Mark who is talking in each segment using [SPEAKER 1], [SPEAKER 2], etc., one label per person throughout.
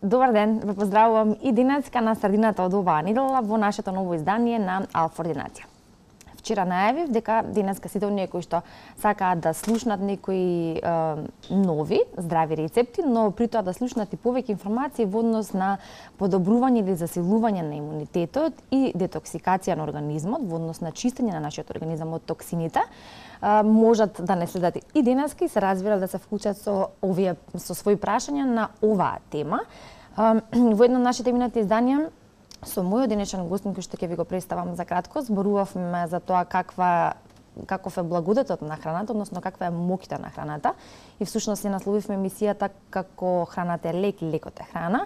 [SPEAKER 1] Добар ден, ве поздравувам и денеска на средината од оваа недела во нашето ново издание на Алфа Ординација. Вчера најавив дека денеска сите оние кои што сакаат да слушнат некои нови здрави рецепти, но при тоа да слушнат и повеќе информации во однос на подобрување или засилување на имунитетот и детоксикација на организмот, во однос на чистење на нашиот организам од токсините, можат да не следат и денеска и се разбира да се вклучат со своји прашања на оваа тема. Во едно од нашите минати изданија со мојот денешен гостин, кој што ќе ви го представам за кратко, зборувавме за тоа каков е благодетот на храната, односно каква е моќта на храната. И всушност ја насловивме емисијата како храната е лек, лекот е храна.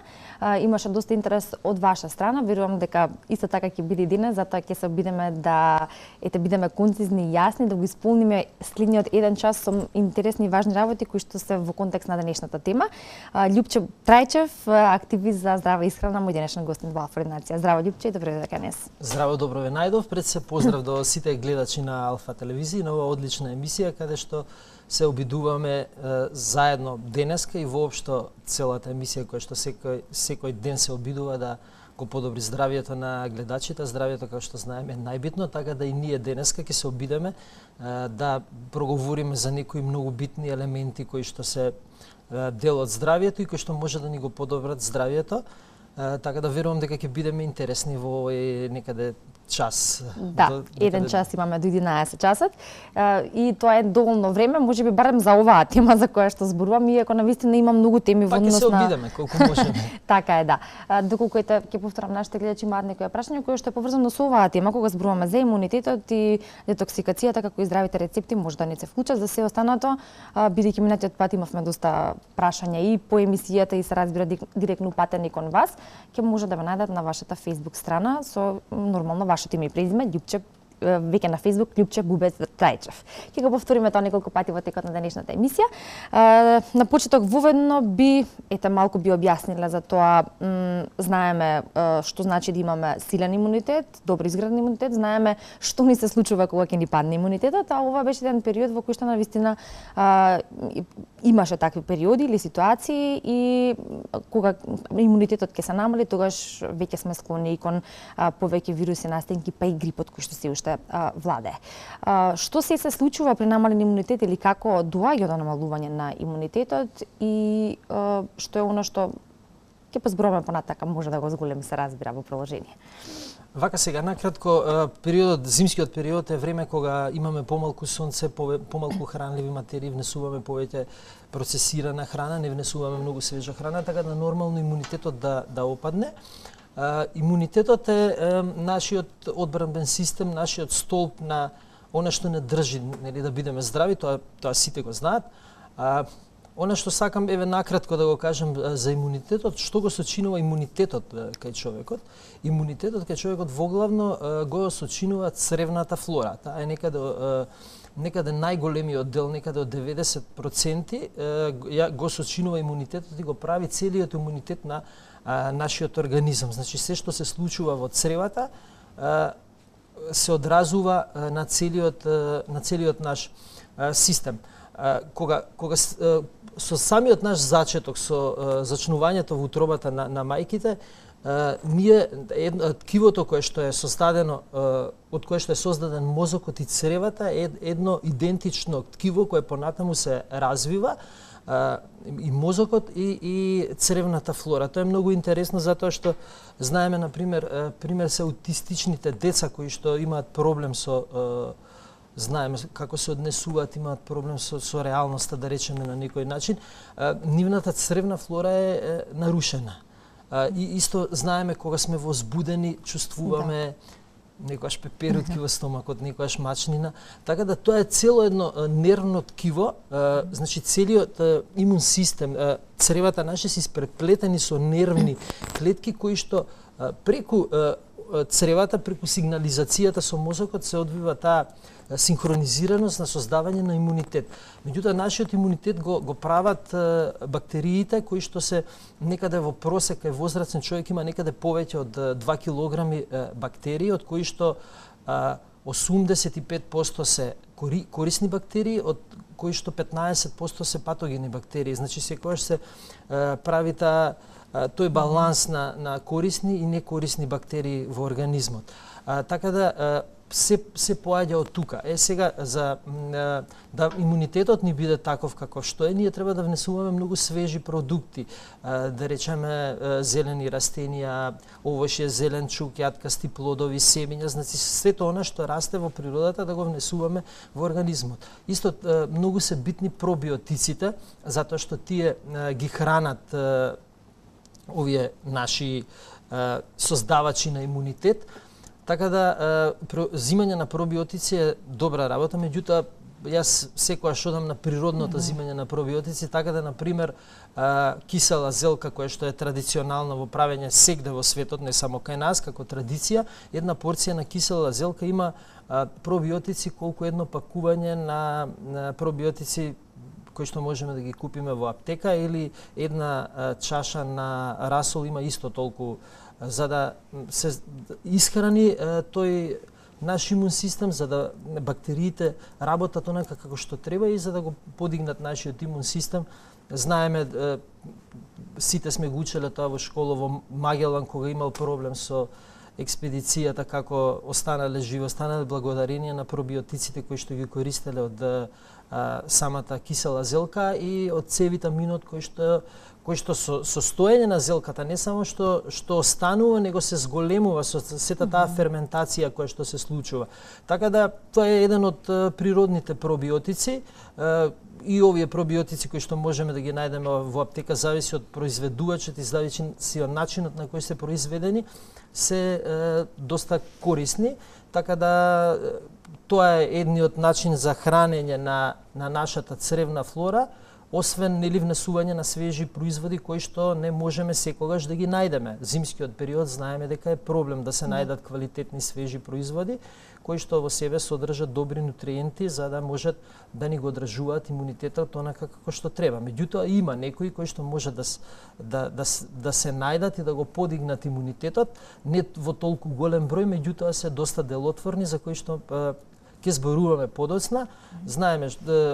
[SPEAKER 1] Имаше доста интерес од ваша страна, верувам дека исто така ќе биде и денес, затоа ќе се обидеме да бидеме концизни и јасни, да го исполниме следниот еден час со интересни и важни работи кои што се во контекст на денешната тема. Љупче Трајчев, активист за здрава исхрана, мој денешен гостин во Алфа Ординација. Здраво Љупче и добро дека днес.
[SPEAKER 2] Здраво, добро ве најдов. Пред се поздрав до сите гледачи на Алфа телевизија, на оваа одлична емисија каде што се обидуваме заедно денеска и воопшто целата емисија која што секој ден се обидува да го подобри здравието на гледачите, здравието како што знаеме е најбитно, така да и ние денеска ќе се обидеме да проговориме за некои многу битни елементи кои што се дел од здравието и кои што може да ни го подобрат здравието. Така да верувам дека ќе бидеме интересни во овој некаде час.
[SPEAKER 1] Да, еден час имаме до 11 часот. И тоа е доволно време, можеби барем за оваа тема за која што зборувам, иако навистина има многу теми во однос на...
[SPEAKER 2] Па ќе се обидеме колку можеме.
[SPEAKER 1] Така е, да. Доколку ќе повторам, нашите гледачи имаат некоја прашања кои што е поврзано со оваа тема, кога зборуваме за имунитетот и детоксикацијата, како и здравите рецепти, може да не се вклучат. За се останато, бидејќи минатиот пат имавме доста прашања и по емисијата и се разбира директно упатени кон вас, ќе може да ве најдат на вашата Facebook страна со нормално вашето име и презиме, Љупче, веќе на Facebook, Љупче Бубец Трајчев. Ќе го повториме тоа неколку пати во текот на денешната емисија. На почеток воведно малку би објасниле за тоа, знаеме што значи да имаме силен имунитет, добро изграден имунитет, знаеме што ни се случува кога ќе ни падне имунитетот, а ова беше еден период во кој што навистина имаше такви периоди или ситуации и кога имунитетот ќе се намали, тогаш веќе сме склони кон повеќе вируси настенки, па и грипот кој што се уште владее. Што се случува при намален имунитет или како доаѓа до намалување на имунитетот и што е оно што ќе позборуваме понатака, може да го зголеми, се разбира во продолжение.
[SPEAKER 2] Вака сега накратко, зимскиот период е време кога имаме помалку сонце, помалку хранливи материи, внесуваме повеќе процесирана храна, не внесуваме многу свежа храна, така да нормално имунитетот да опадне. Имунитетот е нашиот одбранбен систем, нашиот столб на она што не држи, нели, да бидеме здрави, тоа сите го знаат. Она што сакам накратко да го кажам за имунитетот, што го сочинува имунитетот кај човекот. Имунитетот кај човекот воглавно го сочинува цревната флора. Таа е некаде најголемиот дел, некаде од 90% го сочинува имунитетот и го прави целиот имунитет на нашиот организам. Значи се што се случува во цревата се одразува на целиот наш систем. Кога со самиот наш зачеток, со зачнувањето во утробата на мајките, ние ткивото кое што е создадено, од кое што е создаден мозокот и цревата е едно идентично ткиво кое понатаму се развива, и мозокот и цревната флора. Тоа е многу интересно затоа што знаеме, например, се аутистичните деца кои што имаат проблем со знаеме како се однесуваат, имаат проблем со реалноста, да речеме на некој начин, нивната цревна флора е нарушена. И исто знаеме кога сме возбудени, чувствуваме некојаш пеперутки во стомакот, некојаш мачнина, така да тоа е цело едно нервно ткиво, значи целиот имун систем, цревата наша се испреплетени со нервни клетки кои што преку цревата, преку сигнализацијата со мозокот се одвива таа синхронизираност на создавање на имунитет. Меѓутоа, нашиот имунитет го прават бактериите кои што се некаде во просек кај возрастен човек има некаде повеќе од 2 килограми бактерии, од кои што 85% се корисни бактерии, од кои што 15% се патогени бактерии. Значи секогаш се прави тој баланс на корисни и некорисни бактерии во организмот. Така да се поаѓа од тука. Сега за да имунитетот ни биде таков каков што е, ние треба да внесуваме многу свежи продукти, да речеме зелени растенија, овошје, зеленчук, јаткасти плодови, семења, значи сето она што расте во природата да го внесуваме во организмот. Исто многу се битни пробиотиците, затоа што тие ги хранат овие наши создавачи на имунитет. Така да зимање на пробиотици е добра работа, меѓутоа јас секогаш одам на природното зимање на пробиотици, така да на пример кисела зелка која што е традиционална во правење сегде во светот, не само кај нас како традиција, една порција на кисела зелка има пробиотици колку едно пакување на пробиотици кои што можеме да ги купиме во аптека, или една чаша на расол има исто толку, за да се исхрани тој наш имун систем, за да бактериите работат онака како што треба и за да го подигнат нашиот имун систем. Знаеме, сите сме го учеле тоа во школа, во Магелан, кога имал проблем со експедицијата, како останале живи, останале благодарение на пробиотиците кои што ги користеле од самата кисела зелка и од С витаминот кој што со состоење на зелката не само што останува, него се зголемува со сета таа ферментација која што се случува. Така да тоа е еден од природните пробиотици, и овие пробиотици кои што можеме да ги најдеме во аптека зависи од произведувачот и зависи од начинот на кој се произведени, се доста корисни, така да тоа е едниот начин за хранење на нашата цревна флора, освен внесување на свежи производи кои што не можеме секогаш да ги најдеме. Зимскиот период знаеме дека е проблем да се најдат квалитетни свежи производи кои што во себе содржат добри нутриенти за да можат да ни го одржуваат имунитетот онака како што треба. Меѓутоа има некои кои што може да се најдат и да го подигнат имунитетот, не во толку голем број, меѓутоа се доста делотворни за кои што ќе зборуваме подоцна. Знаеме,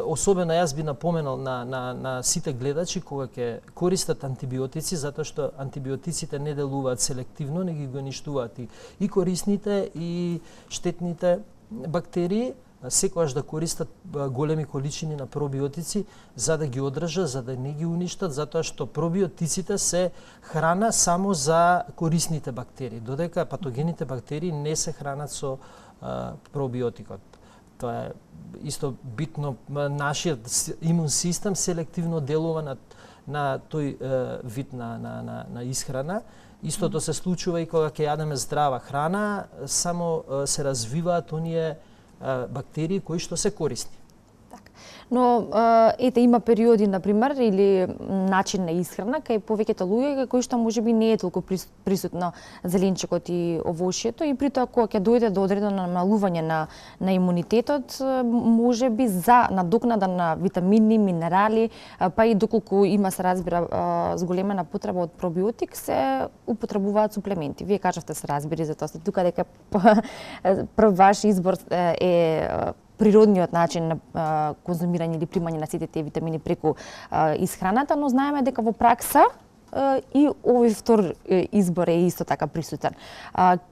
[SPEAKER 2] особено јас би напоменал на сите гледачи кога ќе користат антибиотици, затоа што антибиотиците не делуваат селективно, не ги гоништуваат и корисните и штетните бактерии, секогаш да користат големи количини на пробиотици за да ги одржат, за да не ги уништат, затоа што пробиотиците се храна само за корисните бактерии, додека патогените бактерии не се хранат со пробиотикот. Тоа е исто битно. Нашиот имун систем селективно делува на тој вид на исхрана. Истото се случува и кога ќе јадеме здрава храна, само се развиваат оние бактерии кои што се корисни.
[SPEAKER 1] Но ете има периоди на пример или начин на исхрана кај повеќето луѓе кои што можеби не е толку присутно зеленчукот и овошјето и при тоа кога ќе дојде до одредено намалување на имунитетот, можеби за надокнада на витамини, минерали, па и доколку има се разбира зголемена потреба од пробиотик, се употребуваат суплементи. Вие кажавте се разбери за тоа, тука дека прв ваш избор е природниот начин на конзумирање или примање на сите тие витамини преку исхраната, но знаеме дека во пракса и овој втор избор е исто така присутен.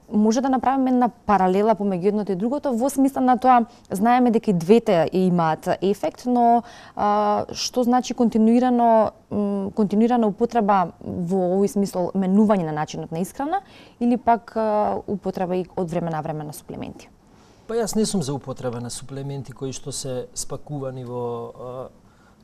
[SPEAKER 1] Може да направиме една паралела помеѓу едното и другото, во смисла на тоа знаеме дека и двете имаат ефект, но што значи континуирана употреба во овој смисол менување на начинот на исхрана или пак употреба и од време на време на суплементи?
[SPEAKER 2] Па јас не сум за употреба на суплементи кои што се спакувани во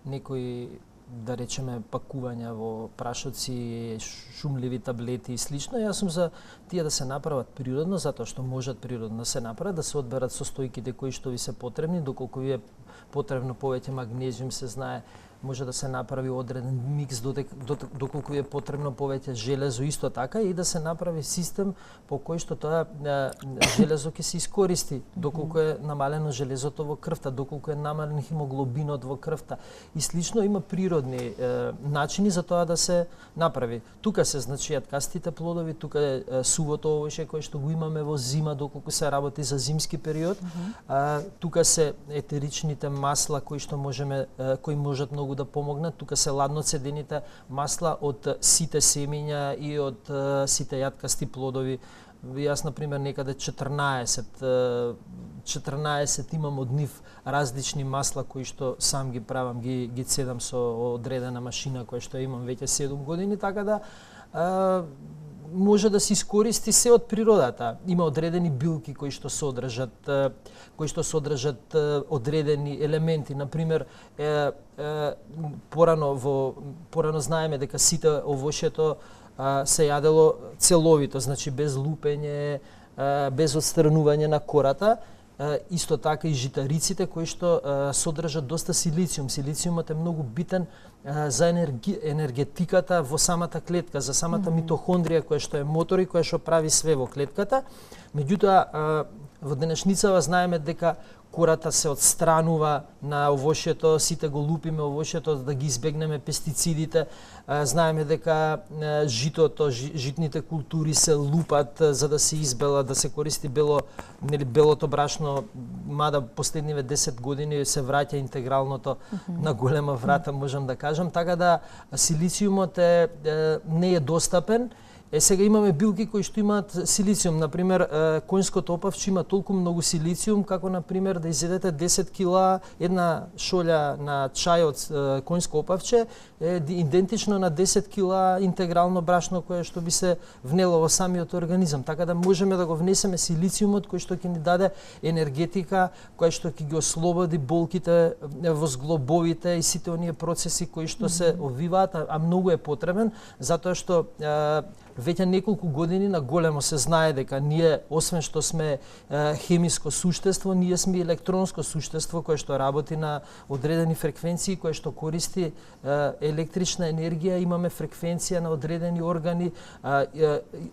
[SPEAKER 2] некои, да речеме, пакувања во прашоци, шумливи таблети и слично. Јас сум за тие да се направат природно, затоа што можат природно да се направат, да се одберат состојките кои што ви се потребни, доколку ви е потребно повеќе магнезиум, се знае може да се направи одреден микс доколку е потребно повеќе железо исто така и да се направи систем по кој што тоа железо ќе се искористи доколку е намалено железото во крвта, доколку е намален хемоглобинот во крвта и слично. Има природни начини за тоа да се направи. Тука се јаткастите плодови, тука е сувото овоше кое што го имаме во зима доколку се работи за зимски период. Тука се етеричните масла кои што кои можат многу да помогнат. Тука се ладноцедените масла од сите семења и од сите јаткасти плодови. Јас, например, некаде 14 имам од нив различни масла кои што сам ги правам, ги цедам со одредена машина која што имам веќе 7 години, така да може да се искористи се од природата. Има одредени билки кои што содржат одредени елементи. Например, порано знаеме дека сите овошето се јадело целовито, значи без лупење, без отстранување на кората. Исто така и житариците кои што содржат доста силициум. Силициумот е многу битен за енергетиката во самата клетка, за самата митохондрија која што е мотор и која што прави све во клетката. Меѓутоа, во денешницава знаеме дека кората се отстранува на овошјето, сите го лупиме овошјето да ги избегнеме пестицидите. Знаеме дека житото, житните култури се лупат за да се избела, да се користи белото брашно, мада последниве 10 години се враќа интегралното на голема врата, можам да кажам, така да силициумот не е достапен. Сега имаме билки кои што имаат силициум, например коњското опавче има толку многу силициум како например да изедете 10 кила, една шолја на чај од коњско опавче е идентично на 10 кила интегрално брашно кое што би се внело во самиот организам. Така да можеме да го внесеме силициумот кој што ќе ни даде енергетика, кој што ќе ги ослободи болките во зглобовите и сите оние процеси кои што се обвиваат, а многу е потребен затоа што веќе неколку години на големо се знае дека ние, освен што сме хемиско суштество, ние сме електронско суштество кое што работи на одредени фреквенции, кое што користи електрична енергија, имаме фреквенција на одредени органи,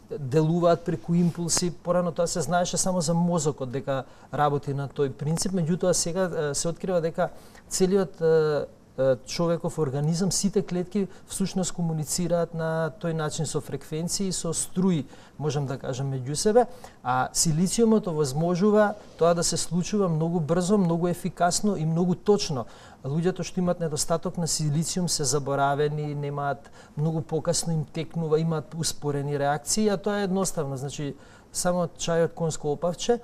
[SPEAKER 2] делуваат преку импулси. Порано тоа се знаеше само за мозокот дека работи на тој принцип, меѓутоа сега се открива дека целиот човеков организам, сите клетки всушност комуницираат на тој начин со фреквенции, со струи, можам да кажам, меѓу себе, а силициумот овозможува тоа да се случува многу брзо, многу ефикасно и многу точно. Луѓето што имаат недостаток на силициум се заборавени, немаат, многу покасно им текнува, имаат успорени реакции, а тоа е едноставно, значи само чај од конско опавче.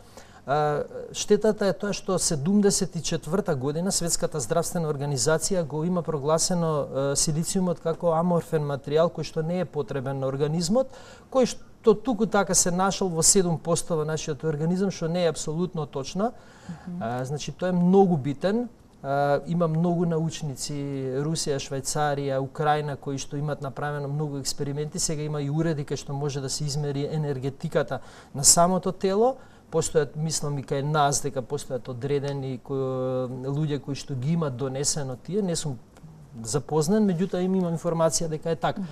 [SPEAKER 2] Штетата е тоа што 74-та година Светската здравствена организација го има прогласено силициумот како аморфен материјал кој што не е потребен на организмот, кој што туку така се нашол во 7% во нашиот организам, што не е апсолутно точно. Значи тоа е многу битен. Има многу научници, Русија, Швајцарија, Украина, кои што имаат направено многу експерименти. Сега има и уреди кај што може да се измери енергетиката на самото тело. Постојат, мислам и кај нас, дека постојат одредени луѓе кои што ги имаат донесено тие, не сум запознан, меѓутоа имам информација дека е така.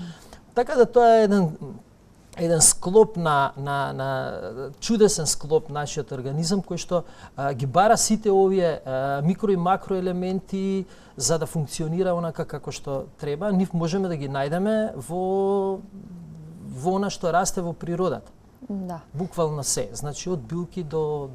[SPEAKER 2] Така да тоа е еден склоп на чудесен склоп нашиот организам кој што ги бара сите овие микро и макро елементи за да функционира онака како што треба. Нив можеме да ги најдеме во она што расте во природата.
[SPEAKER 1] Да.
[SPEAKER 2] Буквално се, значи од билки до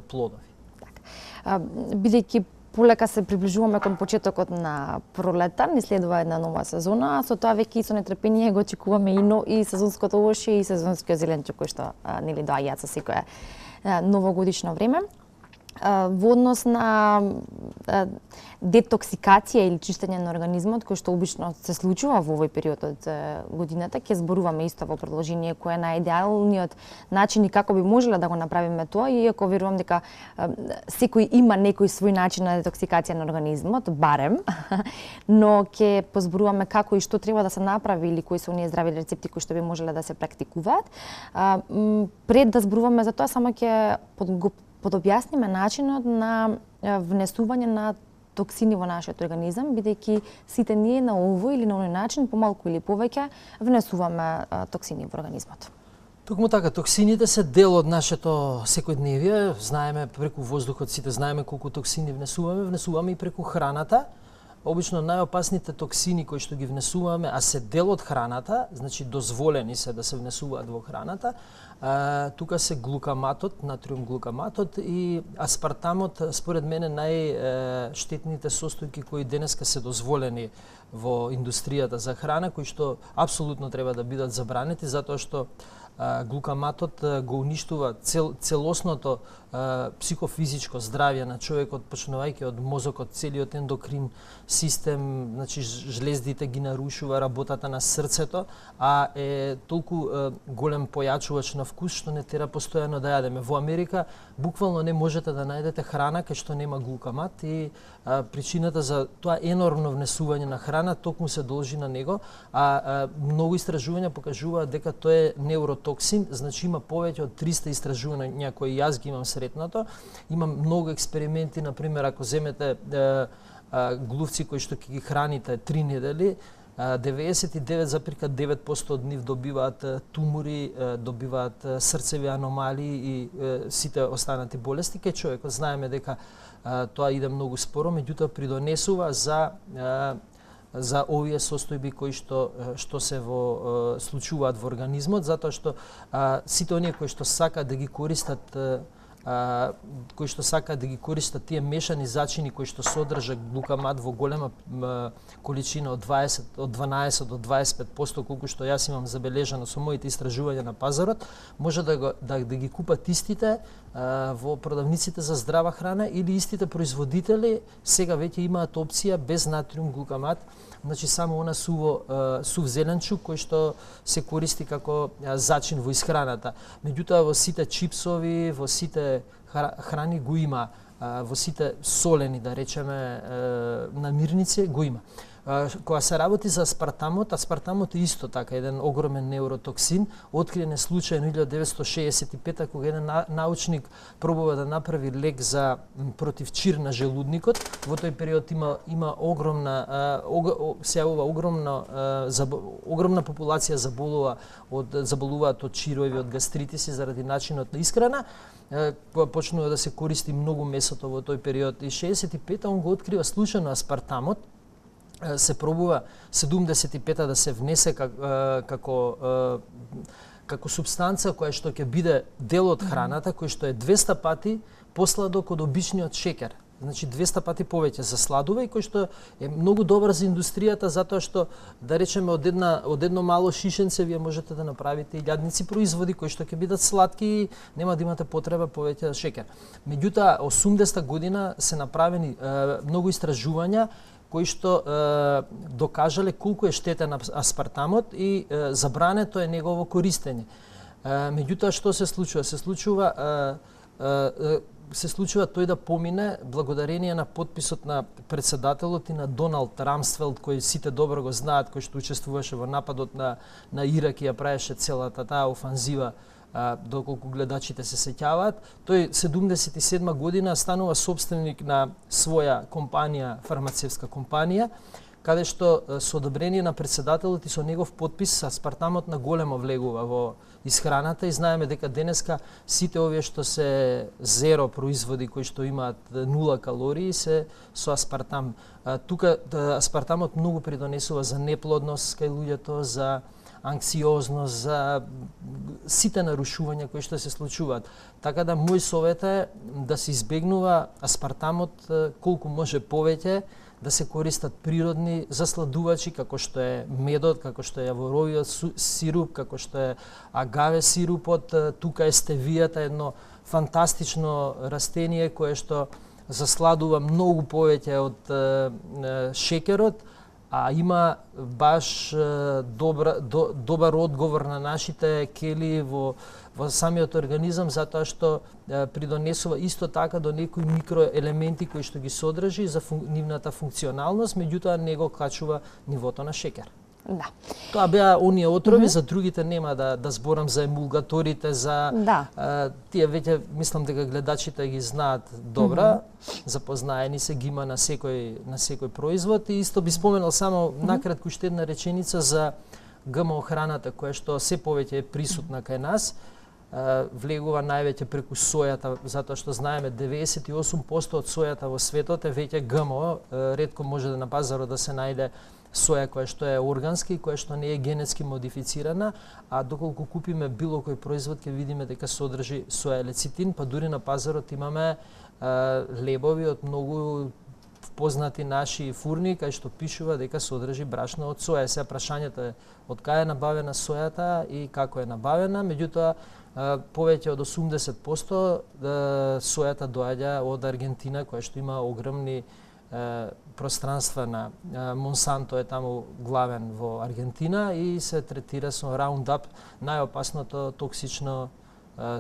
[SPEAKER 2] плодови.
[SPEAKER 1] Така. Бидејќи полека се приближуваме кон почетокот на пролета, ни следува една нова сезона, а со тоа веќе и со нетрпение го очекуваме и сезонското овошје и сезонскиот зеленчук кој што нели доаѓаат со секое новогодишно време. Во однос на детоксикација или чистење на организмот, кој што обично се случува во овој период од годината, ќе зборуваме исто во продолжение кој е најидеалниот начин и како би можеле да го направиме тоа, иако верувам дека секој има некој свој начин на детоксикација на организмот, барем, но ќе позборуваме како и што треба да се направи или кои се оние здрави рецепти кои што би можеле да се практикуваат. Пред да зборуваме за тоа, само ќе подобјасниме начинот на внесување на токсини во нашиот организам, бидејќи сите ние на овој или на оној начин, помалку или повеќе, внесуваме токсини во организмот.
[SPEAKER 2] Токму така, токсините се дел од нашето секојдневие. Знаеме преку воздухот, сите знаеме колку токсини внесуваме и преку храната. Обично најопасните токсини кои што ги внесуваме, а се дел од храната, значи дозволени се да се внесуваат во храната, тука се глукаматот, натриум глукаматот и аспартамот, според мене најштетните состојки кои денеска се дозволени во индустријата за храна, кои што апсолутно треба да бидат забранети, затоа што глукаматот го уништува целосното психофизичко здравје на човекот, почнувајќи од мозокот, целиот ендокрин систем, значи жлездите ги нарушува, работата на срцето, а е толку голем појачувач на вкус што не тера постојано да јадеме. Во Америка буквално не можете да најдете храна кај што нема глукамат и причината за тоа енормно внесување на храна токму се должи на него, а многу истражувања покажуваат дека тоа е неуротоксин, значи има повеќе од 300 истражувања кои јас ги имам сретнато. Имам многу експерименти, например, ако земете глувци кои што ги храните 3 недели, 99,9% од нив добиваат тумори, добиваат срцеви аномалии и сите останати болести. Кај човекот знаеме дека тоа иде многу споро, меѓутоа придонесува за овие состојби кои што се случуваат во организмот, затоа што сите оние кои што сакаат да ги користат тие мешани зачини кои што содржат глукамат во голема количина од 12 до 25%, колку што јас имам забележано со моите истражувања на пазарот, може да ги купат истите во продавниците за здрава храна или истите производители сега веќе имаат опција без натриум глукамат, значи само она сув зеленчук кој што се користи како зачин во исхраната. Меѓутоа во сите чипсови, во сите храни го има, во сите солени, да речеме, намирници го има. Кога се работи за аспартамот е исто така еден огромен неуротоксин, откриен е случајно 1965 кога еден научник пробува да направи лек за против чир на желудникот. Во тој период има огромна популација заболуваат од чирови, од гастритиси заради начинот на исхрана. Кога почнува да се користи многу месото во тој период и 65-та он го открива случајно аспартамот, се пробува 75-та да се внесе како субстанца која што ќе биде дел од храната, кој што е 200 пати посладок од обичниот шекер. Значи 200 пати повеќе за сладува и кој што е многу добар за индустријата, затоа што, да речеме, од едно мало шишенце вие можете да направите илјадници производи кои што ќе бидат сладки и нема да имате потреба повеќе шекер. меѓутоа 80-та година се направени многу истражувања кои што докажале колку е штетен аспартамот и забрането е негово користење. Меѓутоа што се случува? Се случува тој да помине благодарение на подписот на председателот и на Доналд Рамсфелд, кој сите добро го знаат, кој што учествуваше во нападот на Ирак и ја правеше целата таа офанзива, доколку гледачите се сеќаваат. Тој 77 година станува собственик на своја компанија, фармацевска компанија, каде што со одобрение на председателот и со негов подпис аспартамот на големо влегува во исхраната и знаеме дека денеска сите овие што се зеро производи кои што имаат 0 калории се со аспартам. Тука аспартамот многу придонесува за неплодност кај луѓето, за анксиозност, за сите нарушувања кои што се случуваат. Така да мој совет е да се избегнува аспартамот колку може повеќе, да се користат природни засладувачи, како што е медот, како што е јаворовиот сируп, како што е агаве сирупот, тука е стевијата, едно фантастично растение кое што засладува многу повеќе од шекерот, а има баш добар одговор на нашите кели во самиот организам, затоа што придонесува исто така до некои микроелементи кои што ги содржи за нивната функционалност, меѓутоа не го качува нивото на шекер.
[SPEAKER 1] Да.
[SPEAKER 2] Тоа беа оние отрови, за другите нема да зборам за емулгаторите, за
[SPEAKER 1] Да.
[SPEAKER 2] тие веќе мислам дека гледачите ги знаат добра, запознаени се, ги има на секој производ и исто би споменал само накратко уште една реченица за ГМО храната која што се повеќе е присутна кај нас. Влегува највеќе преку сојата, затоа што знаеме 98% од сојата во светот е веќе ГМО, ретко може на пазарот да се најде соја која што е органски, која што не е генетски модифицирана, а доколку купиме било кој производ ќе видиме дека содржи соја лецитин, па дури на пазарот имаме лебови од многу познати наши фурни кај што пишува дека содржи брашно од соја. Сега прашањето е од кај е набавена сојата и како е набавена, меѓутоа повеќе од 80% сојата доаѓа од Аргентина која што има огромни пространства на Монсанто е таму главен во Аргентина и се третира со Roundup, најопасното токсично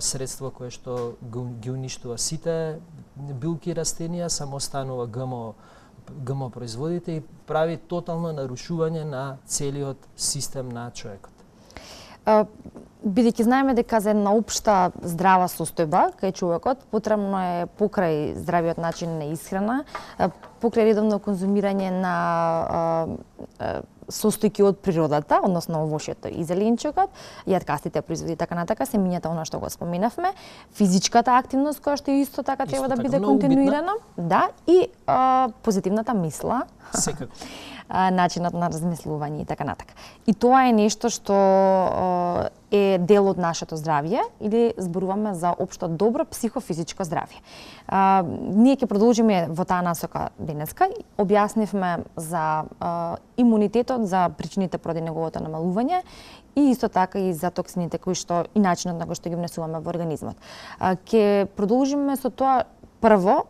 [SPEAKER 2] средство кое што ги уништува сите билки и растенија, само останува ГМО производите и прави тотално нарушување на целиот систем на човекот.
[SPEAKER 1] Бидејќи знаеме дека за една општа здрава состојба кај човекот потребно е покрај здравиот начин на исхрана, покрај редовно конзумирање на состојки од природата, односно овошјето и зеленчукот, јаткастите производи така натака, семињата, она што го споменавме, физичката активност која што исто така треба да биде континуирана, да, и позитивната мисла.
[SPEAKER 2] Секако.
[SPEAKER 1] Начинот на размислување и така натака. И тоа е нешто што е дел од нашето здравје или зборуваме за општо добро психофизичко здравје. Ние ќе продолжиме во таа насока денеска. Објаснивме за имунитетот, за причините поради неговото намалување и исто така и за токсините кои што и начинот на кој што ги внесуваме во организмот. Ќе продолжиме со тоа прво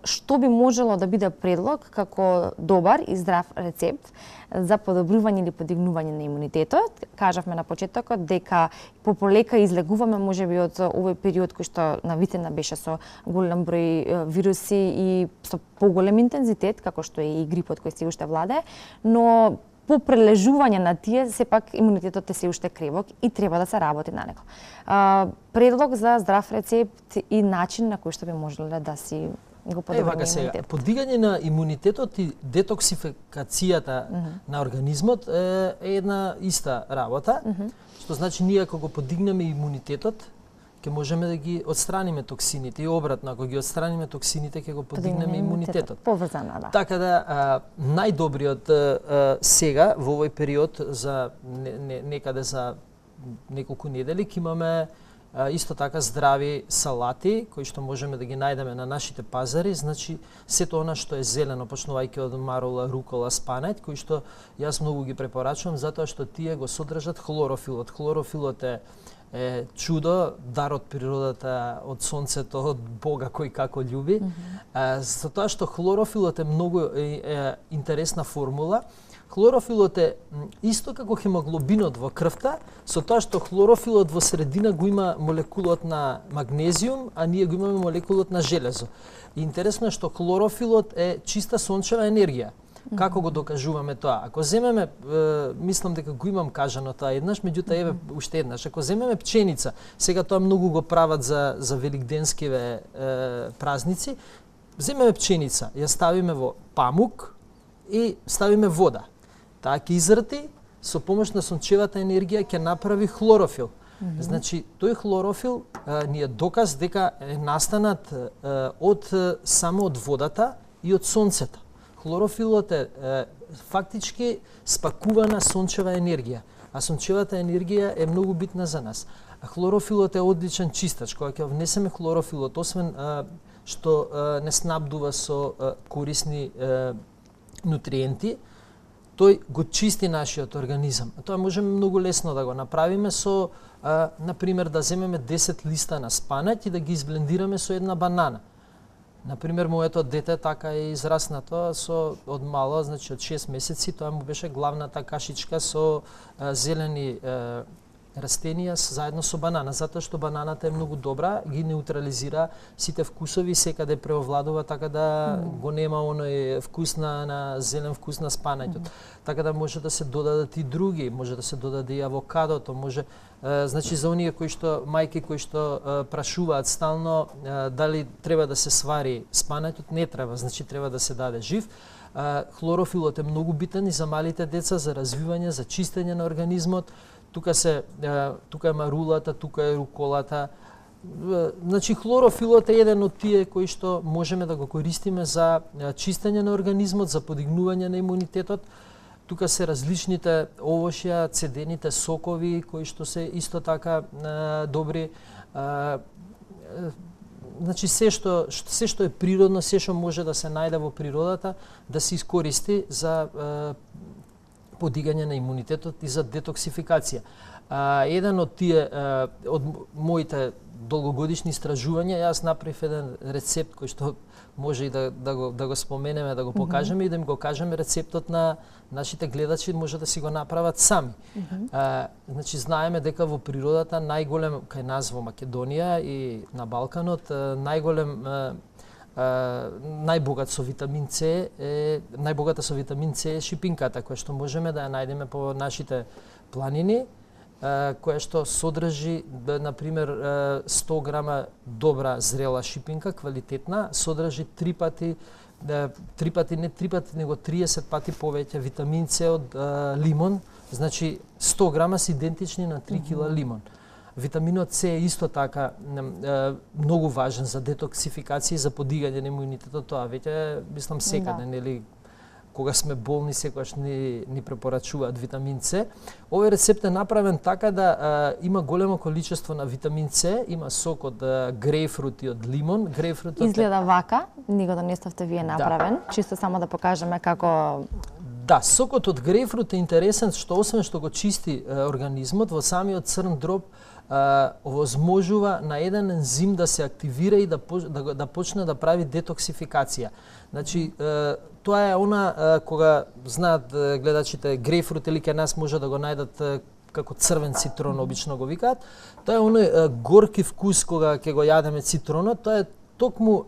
[SPEAKER 1] што би можело да биде предлог како добар и здрав рецепт за подобрување или подигнување на имунитетот. Кажавме на почетокот дека пополека излегуваме можеби од овој период кој што навистина беше со голем број вируси и со поголем интензитет, како што е и грипот кој се уште владее, но по прележување на тие, сепак имунитетот е се уште кревок и треба да се работи на него. Предлог за здрав рецепт и начин на кој што би можеле да си го подобриме имунитетот.
[SPEAKER 2] Подигање на имунитетот и детоксификацијата на организмот е една иста работа, што значи ние ако го подигнеме имунитетот, ќе можеме да ги отстраниме токсините и обратно, ако ги отстраниме токсините, ќе го подигнеме имунитетот.
[SPEAKER 1] Поврзана, да.
[SPEAKER 2] Така да, најдобриот сега, во овој период, за некаде за неколку недели, ќе имаме исто така здрави салати, кои што можеме да ги најдеме на нашите пазари, значи сето она што е зелено, почнувајќи од марула, рукола, спанаќ, кои што јас многу ги препорачувам, затоа што тие го содржат хлорофилот. Хлорофилот е чудо, дар од природата, од сонцето, од Бога кој како љуби. Затоа што хлорофилот е многу интересна формула. Хлорофилот е исто како хемоглобинот во крвта, со тоа што хлорофилот во средина го има молекулот на магнезиум, а ние го имаме молекулот на железо. И интересно е што хлорофилот е чиста сончева енергија. Како го докажуваме тоа? Ако земеме, мислам дека го имам кажано тоа еднаш, меѓутоа еве уште еднаш. Ако земеме пченица, сега тоа многу го прават за великденскиве празници, земеме пченица, ја ставиме во памук и ставиме вода. Таа ќе изрти, со помош на сончевата енергија ќе направи хлорофил. Значи, тој хлорофил ни е доказ дека е настанат само од водата и од сонцето. Хлорофилот е фактички спакувана сончева енергија, а сончевата енергија е многу битна за нас. А хлорофилот е одличен чистач. Кога ќе внесеме хлорофилот, освен што не снабдува со корисни нутриенти, тој го чисти нашиот организам. Тоа можеме многу лесно да го направиме со, например, да земеме 10 листа на спанаќ и да ги изблендираме со една банана. Например, моето дете така е израснато од мало, значи од 6 месеци, тоа му беше главната кашичка со зелени растенија заедно со банана, затоа што бананата е многу добра, ги неутрализира сите вкусови, секаде преовладува, така да го нема оној вкус на зелен вкус на спанањето. Така да може да се додадат и други, може да се додаде и авокадото, може значи за оние кои што мајки кои што прашуваат стално дали треба да се свари спанањето, не треба, значи треба да се даде жив. Хлорофилот е многу битен и за малите деца, за развивање, за чистење на организмот. Тука е марулата, тука е руколата. Значи хлорофилот е еден од тие кои што можеме да го користиме за чистење на организмот, за подигнување на имунитетот. Тука се различните овошја, цедените сокови кои што се исто така добри. Значи се што е природно, се што може да се најде во природата, да се искористи за подигање на имунитетот и за детоксификација. Еден од тие од моите долгогодишни истражувања, јас направив еден рецепт кој што може и да го споменеме, да го покажеме и да им го кажеме рецептот на нашите гледачи, може да си го направат сами. Значи знаеме дека во природата најголем кај нас во Македонија и на Балканот најбогата со витамин С е шипинката, која што можеме да ја најдеме по нашите планини, која што содржи, например, 100 грама добра зрела шипинка, квалитетна, содржи 3 пати, него 30 пати повеќе витамин С од лимон, значи 100 грама се идентични на 3 кила лимон. Витаминот С е исто така многу важен за детоксификација и за подигање на имунитетот, тоа веќе мислам секаде, нели, кога сме болни секогаш ни препорачуваат витамин С. Овој рецепт е направен така да има големо количество на витамин С, има сок од грејпфрут и од лимон.
[SPEAKER 1] Изгледа вака, ни го донесовте вие направен, чисто само да покажеме како.
[SPEAKER 2] Да, сокот од грејпфрут е интересен што освен што го чисти организмот, во самиот црн дроб овозможува на еден ензим да се активира и да почне да прави детоксификација. Значи, тоа е она кога знаат гледачите грејпфрут или кај нас може да го најдат како црвен цитрон, обично го викаат. Тоа е оној горки вкус кога ќе го јадеме цитронот, тоа е токму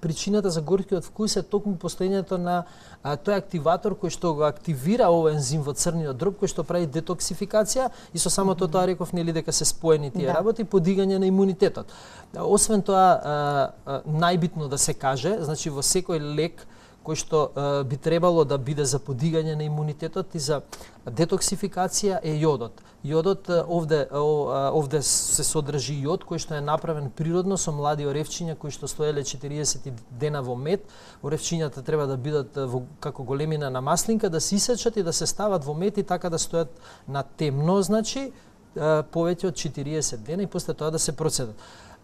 [SPEAKER 2] причината за горкиот вкус е токму постоењето на тој активатор кој што го активира овој ензим во црниот дроб кој што прави детоксификација и со самото тоа реков нели дека се споени тие работи, подигање на имунитетот. Освен тоа најбитно да се каже, значи во секој лек кој што би требало да биде за подигање на имунитетот и за детоксификација е јодот. Јодот овде се содржи јод кој што е направен природно со млади оревчиња кои што стоеле 40 дена во мед. Оревчињата треба да бидат како големина на маслинка, да се исечат и да се стават во мед и така да стојат на темно, значи повеќе од 40 дена и после тоа да се процедат.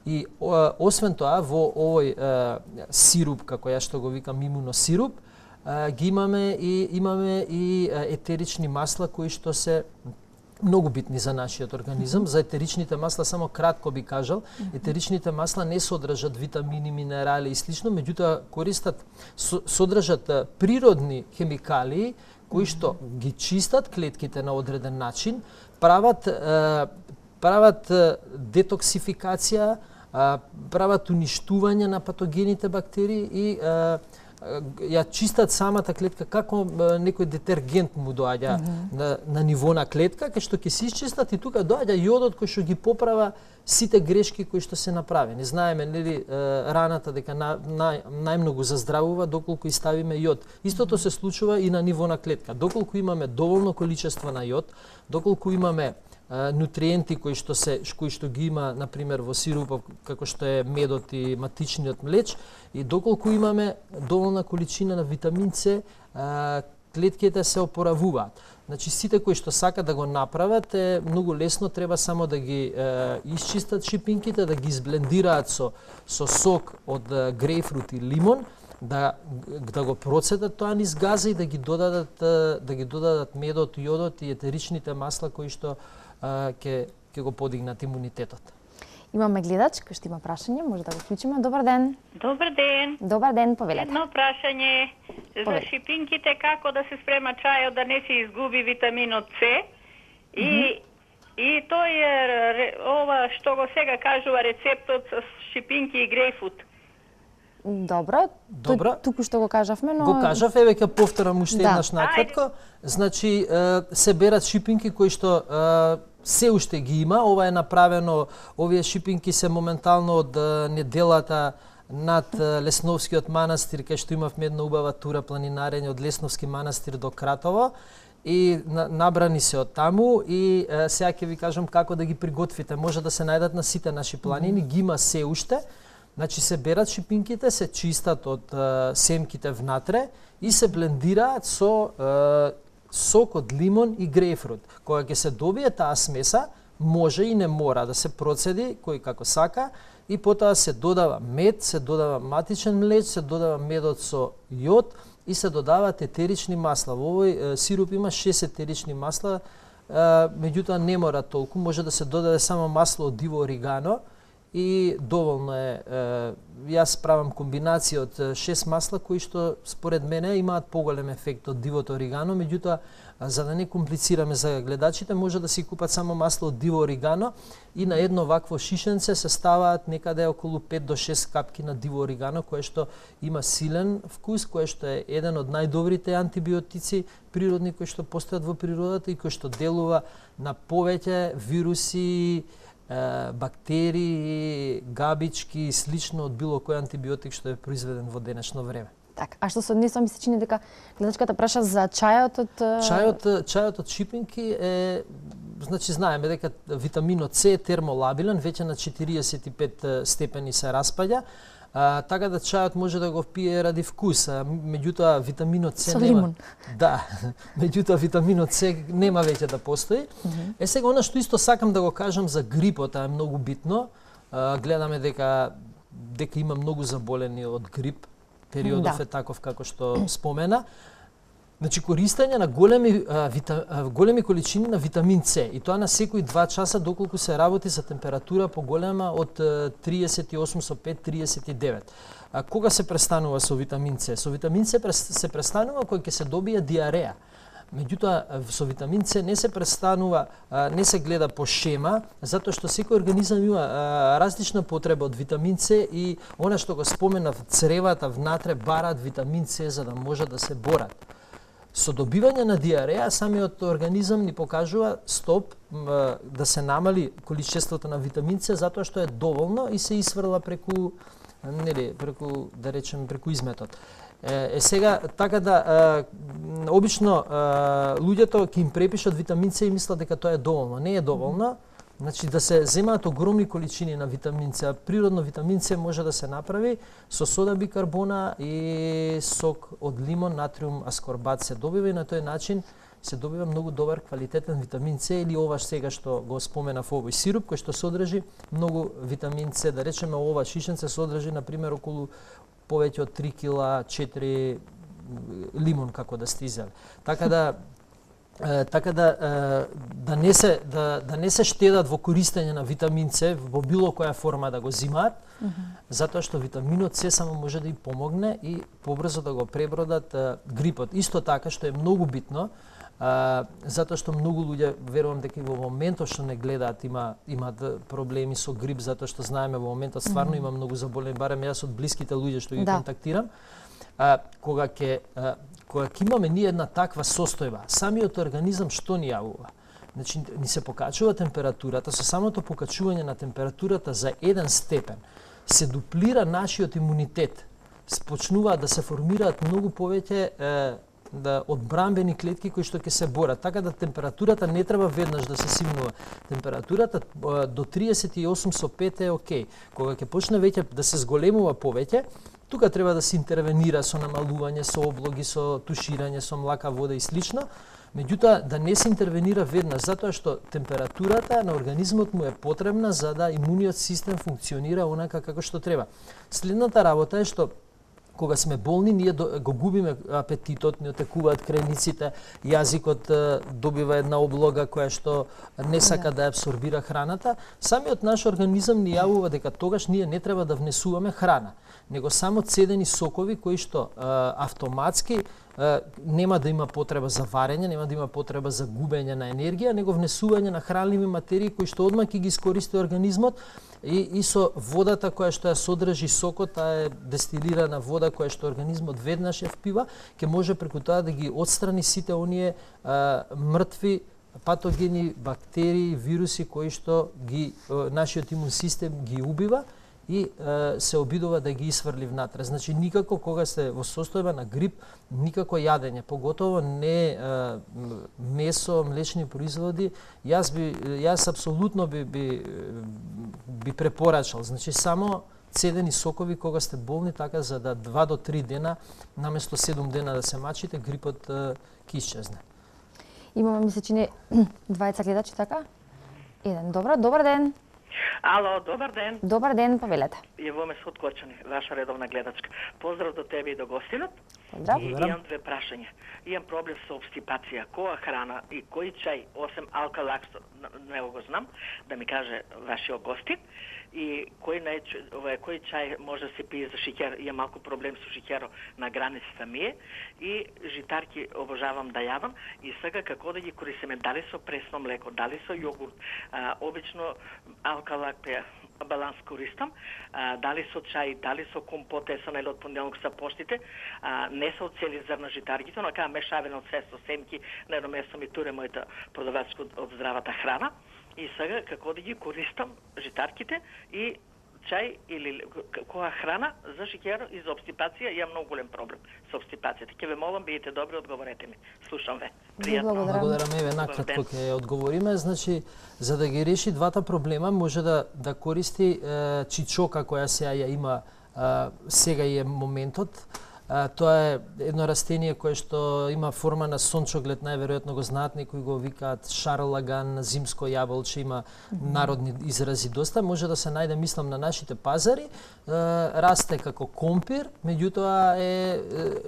[SPEAKER 2] И освен тоа, во овој сируп, како ја што го викам имуносируп, ги имаме и етерични масла кои што се многу битни за нашиот организам. За етеричните масла само кратко би кажал, етеричните масла не содржат витамини, минерали и слично, меѓутоа содржат природни хемикалии кои што ги чистат клетките на одреден начин, прават детоксификација, прават уништување на патогените бактерии и ја чистат самата клетка како некој детергент му доаѓа на ниво на клетка, кај што ќе се исчистат и тука доаѓа јодот кој што ги поправа сите грешки кои што се направени. Знаеме нели раната дека најмногу заздравува доколку и ставиме јод. Истото се случува и на ниво на клетка. Доколку имаме доволно количество на јод, доколку имаме нутриенти кои што ги има на пример во сирупот како што е медот и матичниот млеч и доколку имаме доволна количина на витамин С, клетките се опоравуваат. Значи сите кои што сакат да го направат е многу лесно, треба само да ги исчистат шипинките, да ги изблендираат со сок од грејпфрут и лимон, да го процедат тоа низ газа и да ги додадат медот, јодот и етеричните масла кои што ќе го подигнат имунитетот.
[SPEAKER 1] Имаме гледач кој што има прашање, може да го вклучиме. Добар ден.
[SPEAKER 3] Добар ден.
[SPEAKER 1] Добар ден, повелете.
[SPEAKER 3] Едно прашање за шипинките, како да се спрема чајот да не се изгуби витаминот С и И тој е ова што го сега кажува рецептот со шипинки и грейпфрут.
[SPEAKER 1] Добро.
[SPEAKER 2] Добро.
[SPEAKER 1] Туку што го кажавме, но
[SPEAKER 2] Го кажав, еве ќе повторам уште
[SPEAKER 1] Да.
[SPEAKER 2] еднаш накратко. Значи, се берат шипинки кои што се уште ги има. Ова е направено, овие шипинки се моментално од неделата над Лесновскиот манастир, кај што имавме една убава тура планинарење од Лесновски манастир до Кратово. И набрани се од таму и сега ќе ви кажам како да ги приготвите. Може да се најдат на сите наши планини, ги има се уште. Значи се берат шипинките, се чистат од семките внатре и се блендираат со сок од лимон и грейпфрут. Кога ќе се добие таа смеса, може и не мора да се процеди кој како сака и потоа се додава мед, се додава матичен млеч, се додава медот со јод и се додаваат етерични масла. Во овој сируп има 6 етерични масла, меѓутоа не мора толку, може да се додаде само масло од диво оригано и доволно е. Јас правам комбинација од 6 масла кои што според мене имаат поголем ефект од дивото оригано, меѓутоа за да не комплицираме за гледачите, може да си купат само масло од диво оригано и на едно вакво шишенце се ставаат некаде околу 5 до 6 капки на диво оригано, кое што има силен вкус, кое што е еден од најдобрите антибиотици природни кои што постојат во природата и кој што делува на повеќе вируси, бактерии, габички и слично од било кој антибиотик што е произведен во денешно време.
[SPEAKER 1] така. А што се однесува, ми се чини дека гледачката праша за чајот од
[SPEAKER 2] Чајот од шипинки е, значи знаеме дека витаминот С е термолабилен, веќе на 45 степени се распаѓа. Така да чајот може да го пие ради вкус, меѓутоа витаминот С
[SPEAKER 1] Со
[SPEAKER 2] нема.
[SPEAKER 1] лимун.
[SPEAKER 2] Да, меѓутоа витаминот С нема веќе да постои. Сега она што исто сакам да го кажам за грипот, е многу битно. Гледаме дека има многу заболени од грип. Периодов
[SPEAKER 1] Да.
[SPEAKER 2] е таков како што спомена. Значи користење на големи количини на витамин С и тоа на секои 2 часа доколку се работи за температура поголема од 38,5-39. Кога се престанува со витамин С? Со витамин С се престанува кога ќе се добие диареја. Меѓутоа со витамин С не се престанува, не се гледа по шема, затоа што секој организам има различна потреба од витамин С и она што го споменав, цревата внатре бараат витамин С за да може да се борат. Со добивање на диареја, самиот организам ни покажува стоп, да се намали количеството на витамин С, затоа што е доволно и се исфрла преку изметот. Сега, така да, обично луѓето ќе им препишат витамин С и мислат дека тоа е доволно. Не е доволно. Значи да се земаат огромни количини на витамин С. Природно витамин С може да се направи со сода бикарбона и сок од лимон, натриум аскорбат се добива и на тој начин се добива многу добар квалитетен витамин С или ова сега што го споменав овој сируп кој што содржи многу витамин С. Да речеме ова шишенце содржи на пример околу повеќе од 3 кила 4 лимон како да сте изели. Така да не се штедат во користење на витамин С во било која форма да го зимаат, затоа што витаминот С само може да им помогне и побрзо да го пребродат грипот. Исто така што е многу битно, затоа што многу луѓе верувам дека и во моментот што не гледаат имаат проблеми со грип, затоа што знаеме во моментот стварно има многу заболени, барем јас од блиските луѓе што ги контактирам. Кога ќе имаме ние една таква состојба, самиот организам што ни јавува? Значи, ни се покачува температурата, со самото покачување на температурата за 1 степен, се дуплира нашиот имунитет, почнуваат да се формираат многу повеќе одбранбени клетки кои што ќе се борат. Така да температурата не треба веднаш да се симнува. Температурата до 38,5 е окей. Кога ќе почне веќе да се зголемува повеќе, тука треба да се интервенира со намалување, со облоги, со туширање, со млака вода и слично. Меѓутоа, да не се интервенира веднаш, затоа што температурата на организмот му е потребна за да имуниот систем функционира онака како што треба. Следната работа е што кога сме болни, ние го губиме апетитот, ни отекуваат крениците, јазикот добива една облога која што не сака да абсорбира храната. Самиот наш организам ни јавува дека тогаш ние не треба да внесуваме храна, него само цедени сокови кои што автоматски нема да има потреба за варење, нема да има потреба за губење на енергија, него внесување на хранливи материи кои што одма ќе ги искористи организмот и со водата која што ја содржи сокот, таа е дестилирана вода која што организмот веднаш ја впива, ќе може преку тоа да ги отстрани сите оние мртви патогени, бактерии, вируси кои што нашиот имун систем ги убива и се обидува да ги исфрли внатре. Значи никако кога сте во состојба на грип, никако јадење, поготово не месо, млечни производи. Јас апсолутно би препорачал, значи само цедени сокови кога сте болни, така за да 2 до 3 дена наместо 7 дена да се мачите, грипот ќе исчезне.
[SPEAKER 1] Имаме, мисля, че 20 гледачи, така? Еден, добар ден.
[SPEAKER 3] Ало, добар ден.
[SPEAKER 1] Добар ден, повелете.
[SPEAKER 3] Јавуваме се од Корчани, ваша редовна гледачка. Поздрав до тебе и до гостинот.
[SPEAKER 1] Поздрав.
[SPEAKER 3] И имам две прашања. Имам проблем со обстипација. Која храна и кој чај, осем алкалакс, не го знам, да ми каже вашиот гостин. И кој чај може да се пие за шеќер. Имам малку проблем со шеќерот на границата ми е. И житарки обожавам да јадам. И сега како да ги користиме, дали со пресно млеко, дали со јогурт. Обично алкалакпија баланс користам, дали со чај, дали со компот, са најле од понеделник са поштите, не со цели зрна житарките, но каја мешавина од се со семки, на едно место ми туре мојата продавачка од здравата храна. И сега како да ги користам житарките и чај или која храна за шеќер и за обстипација, имам многу голем проблем со обстипацијата. Ќе ве молам, бидете добри, одговорете ми. Слушам ве. Пријатно.
[SPEAKER 2] Благодарам, еве накратко ќе одговориме. Значи, за да ги реши двата проблема, може да користи чичока која ја има сега и е моментот. Тоа е едно растение кое што има форма на сончоглед, најверојатно го знаат, некои го викаат шарлаган, зимско јаболче, има народни изрази доста, може да се најде, мислам, на нашите пазари, расте како компир, меѓутоа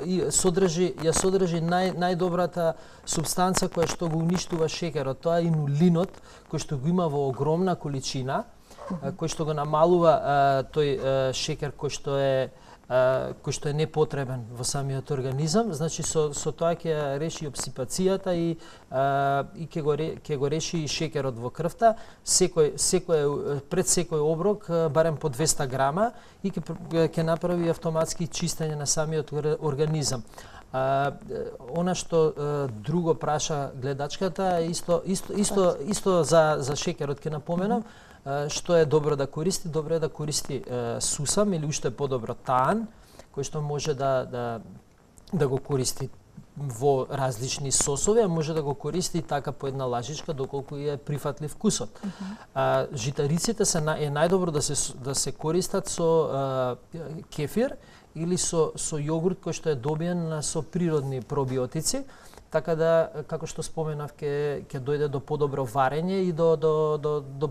[SPEAKER 2] ја содржи најдобрата субстанца која што го уништува шеќерот, тоа е инулинот, кој што го има во огромна количина, кој што го намалува тој шеќер кој што е непотребен во самиот организам, значи со тоа ќе реши обсипацијата и ќе го реши и шеќерот во крвта. Пред секој оброк барем по 200 грама и ќе направи автоматски чистење на самиот организам. Она што друго праша гледачката е исто за шеќерот ќе напоменам. Што е добро да користи? Добро е да користи сусам или уште подобро таан, кој што може да го користи во различни сосови, а може да го користи така по една лажичка доколку е прифатлив вкусот. Житариците е најдобро да се користат со кефир или со јогурт кој што е добиен со природни пробиотици, така да, како што споменав, ќе дојде до подобро варење и до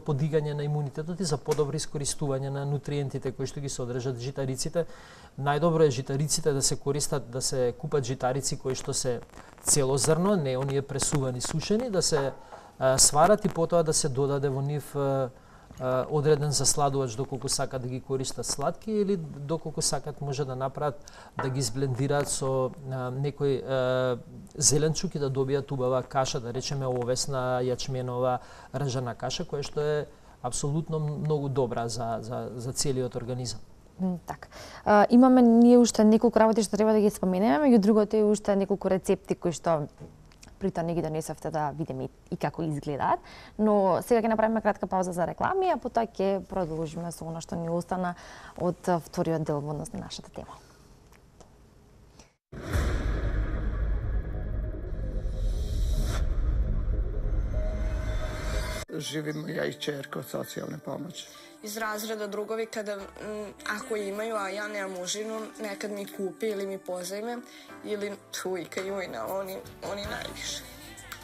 [SPEAKER 2] подигање на имунитетот и за подобро искористување на нутриентите кои што ги содржат житариците. Најдобро е житариците да се користат, да се купат житарици кои што се целозрно, не оние пресувани, сушени, да се сварат и потоа да се додаде во нив одреден засладувач доколку сакат да ги користат сладки или доколку сакат може да направат да ги сблендираат со некој зеленчук и да добијат убава каша, да речеме овесна јачменова ржана каша, која што е апсолутно многу добра за целиот организам.
[SPEAKER 1] Така. Имаме ние уште неколку работи што треба да ги споменеме, меѓу другото е уште неколку рецепти кои што при тоа не ги донесовте да видиме и како изгледаат, но сега ќе направиме кратка пауза за реклами, а потоа ќе продолжиме со она што ни остана од вториот дел во однос на нашата тема.
[SPEAKER 4] Živimo ja i ćerka od socijalne pomoći.
[SPEAKER 5] Iz razreda drugovi kada, ako imaju, a ja nemam užinu, nekad mi kupi ili mi pozajme, ili Tujka i Ujna, oni najviše.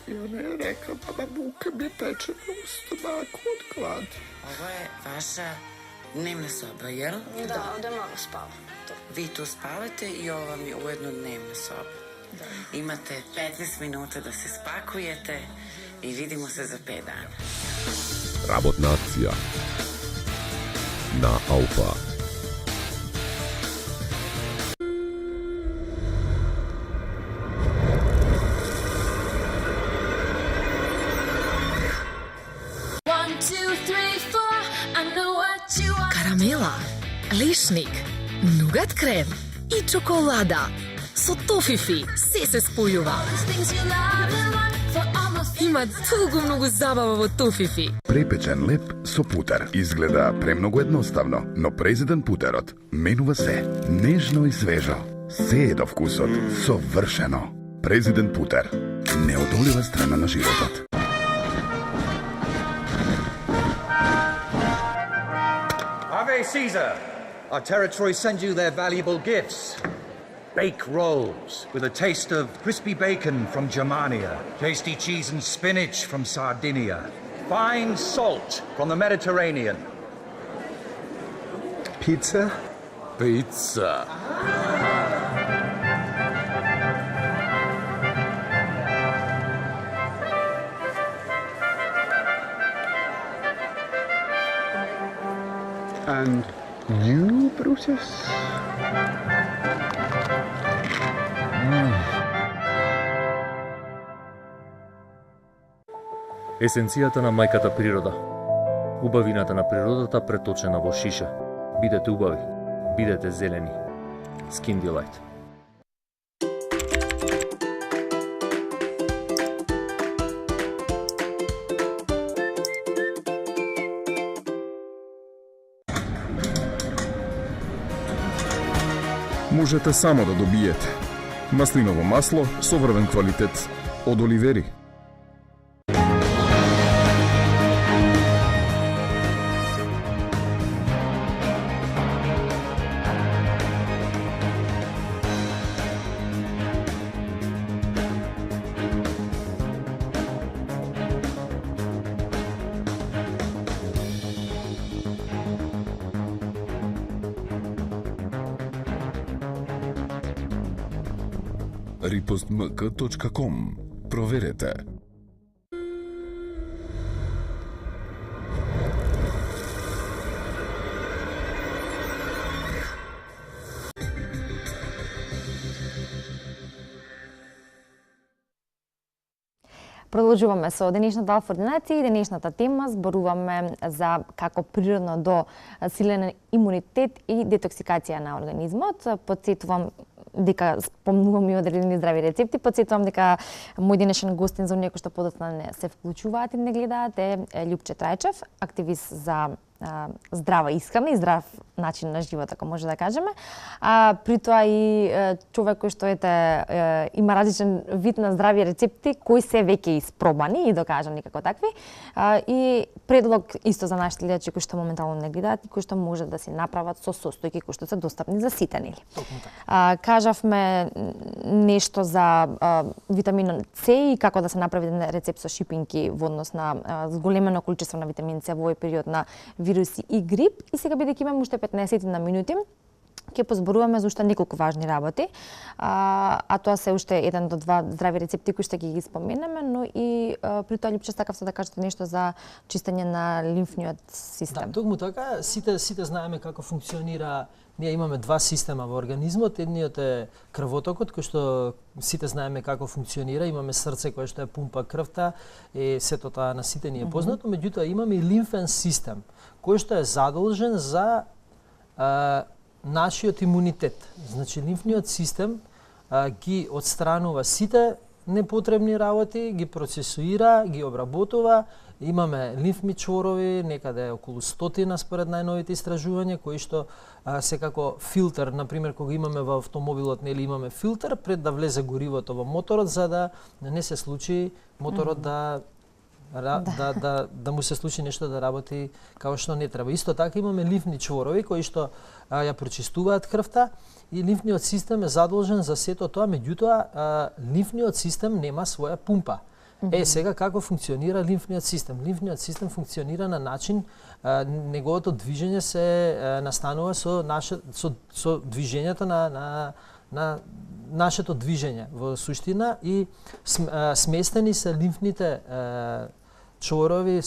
[SPEAKER 4] I ona je rekla, baba Buka mi peče u stomaku od gladi.
[SPEAKER 6] Ovo je vaša dnevna soba, jel?
[SPEAKER 5] Da, ovde mama spava.
[SPEAKER 6] Vi tu spavate i ovo vam je ujedno dnevna soba.
[SPEAKER 5] Da.
[SPEAKER 6] Imate 15 minuta da se spakujete i vidimo se za 5 dana.
[SPEAKER 7] Работна акција на Алфа.
[SPEAKER 8] карамела, лешник, нугат крем и чоколада. Со тофифи се спојува. Има толку многу забава во тофифи.
[SPEAKER 9] Препечен леп со путер изгледа премногу едноставно, но Президент путерот менува се. Нежно и свежо. Се е до вкусот, совршено. Президент путер. Неодолива страна на животот.
[SPEAKER 10] Ave Caesar! Our territory sends you their valuable gifts. Bake rolls with a taste of crispy bacon from Germania, tasty cheese and spinach from Sardinia, fine salt from the Mediterranean.
[SPEAKER 9] Pizza?
[SPEAKER 7] Pizza.
[SPEAKER 9] And you, Brutus?
[SPEAKER 11] Есенцијата на мајката природа. Убавината на природата преточена во шиша. Бидете убави, бидете зелени. Skin Delight.
[SPEAKER 12] Можете само да добиете маслиново масло со врвен квалитет од Оливери.
[SPEAKER 9] ripostmk.com. Проверете.
[SPEAKER 1] Продолжуваме со денешната алфа-ординација и денешната тема зборуваме за како природно до силен имунитет и детоксикација на организмот. Потсетувам дека спомнувам и одредени здрави рецепти. Потсетувам дека мој денешен гостин за оние кои што подоцна не се вклучуваат и не гледаат е Љупче Трајчев, активист за здрава исхрана и здрав начин на живот, ако може да кажеме. При тоа и човек кој што има различен вид на здрави рецепти кои се веќе испробани и докажани како такви. И предлог исто за нашите гледачи кои што моментално не гледаат и кои што може да се направат со состојки кои што се достапни за сите, нели? Кажавме нешто за витаминот С и како да се направи рецепт со шипинки во однос на зголемено количество на витамин С во овој период на вируси и грип. И сега, бидејќи имаме уште 15 на минути, ќе позборуваме за уште неколку важни работи. А тоа се уште 1 до 2 здрави рецепти кои што ќе ги споменеме, но и при тоа Љупче сакавте да кажете нешто за чистење на лимфниот систем.
[SPEAKER 2] Да, токму така, сите знаеме како функционира. Ние имаме два система во организмот. Едниот е крвотокот, кој што сите знаеме како функционира. Имаме срце кое што е пумпа крвта и сето тоа на сите ни е познато. Меѓутоа имаме и лимфен систем, кој што е задолжен за нашиот имунитет. Значи, лимфниот систем ги отстранува сите непотребни работи, ги процесуира, ги обработува. Имаме лимфни чворови, некаде околу 100 според најновите истражувања, кои што се како филтер, например, кога имаме во автомобилот, нели имаме филтер пред да влезе горивото во моторот, за да не се случи моторот да му се случи нешто да работи како што не треба. Исто така имаме лимфни чворови кои што ја прочистуваат крвта и лимфниот систем е задолжен за сето тоа, меѓутоа лимфниот систем нема своја пумпа. Сега како функционира лимфниот систем? Лимфниот систем функционира на начин, неговото движење се настанува со движењето на нашето движење во суштина и сместени се лимфните чворови,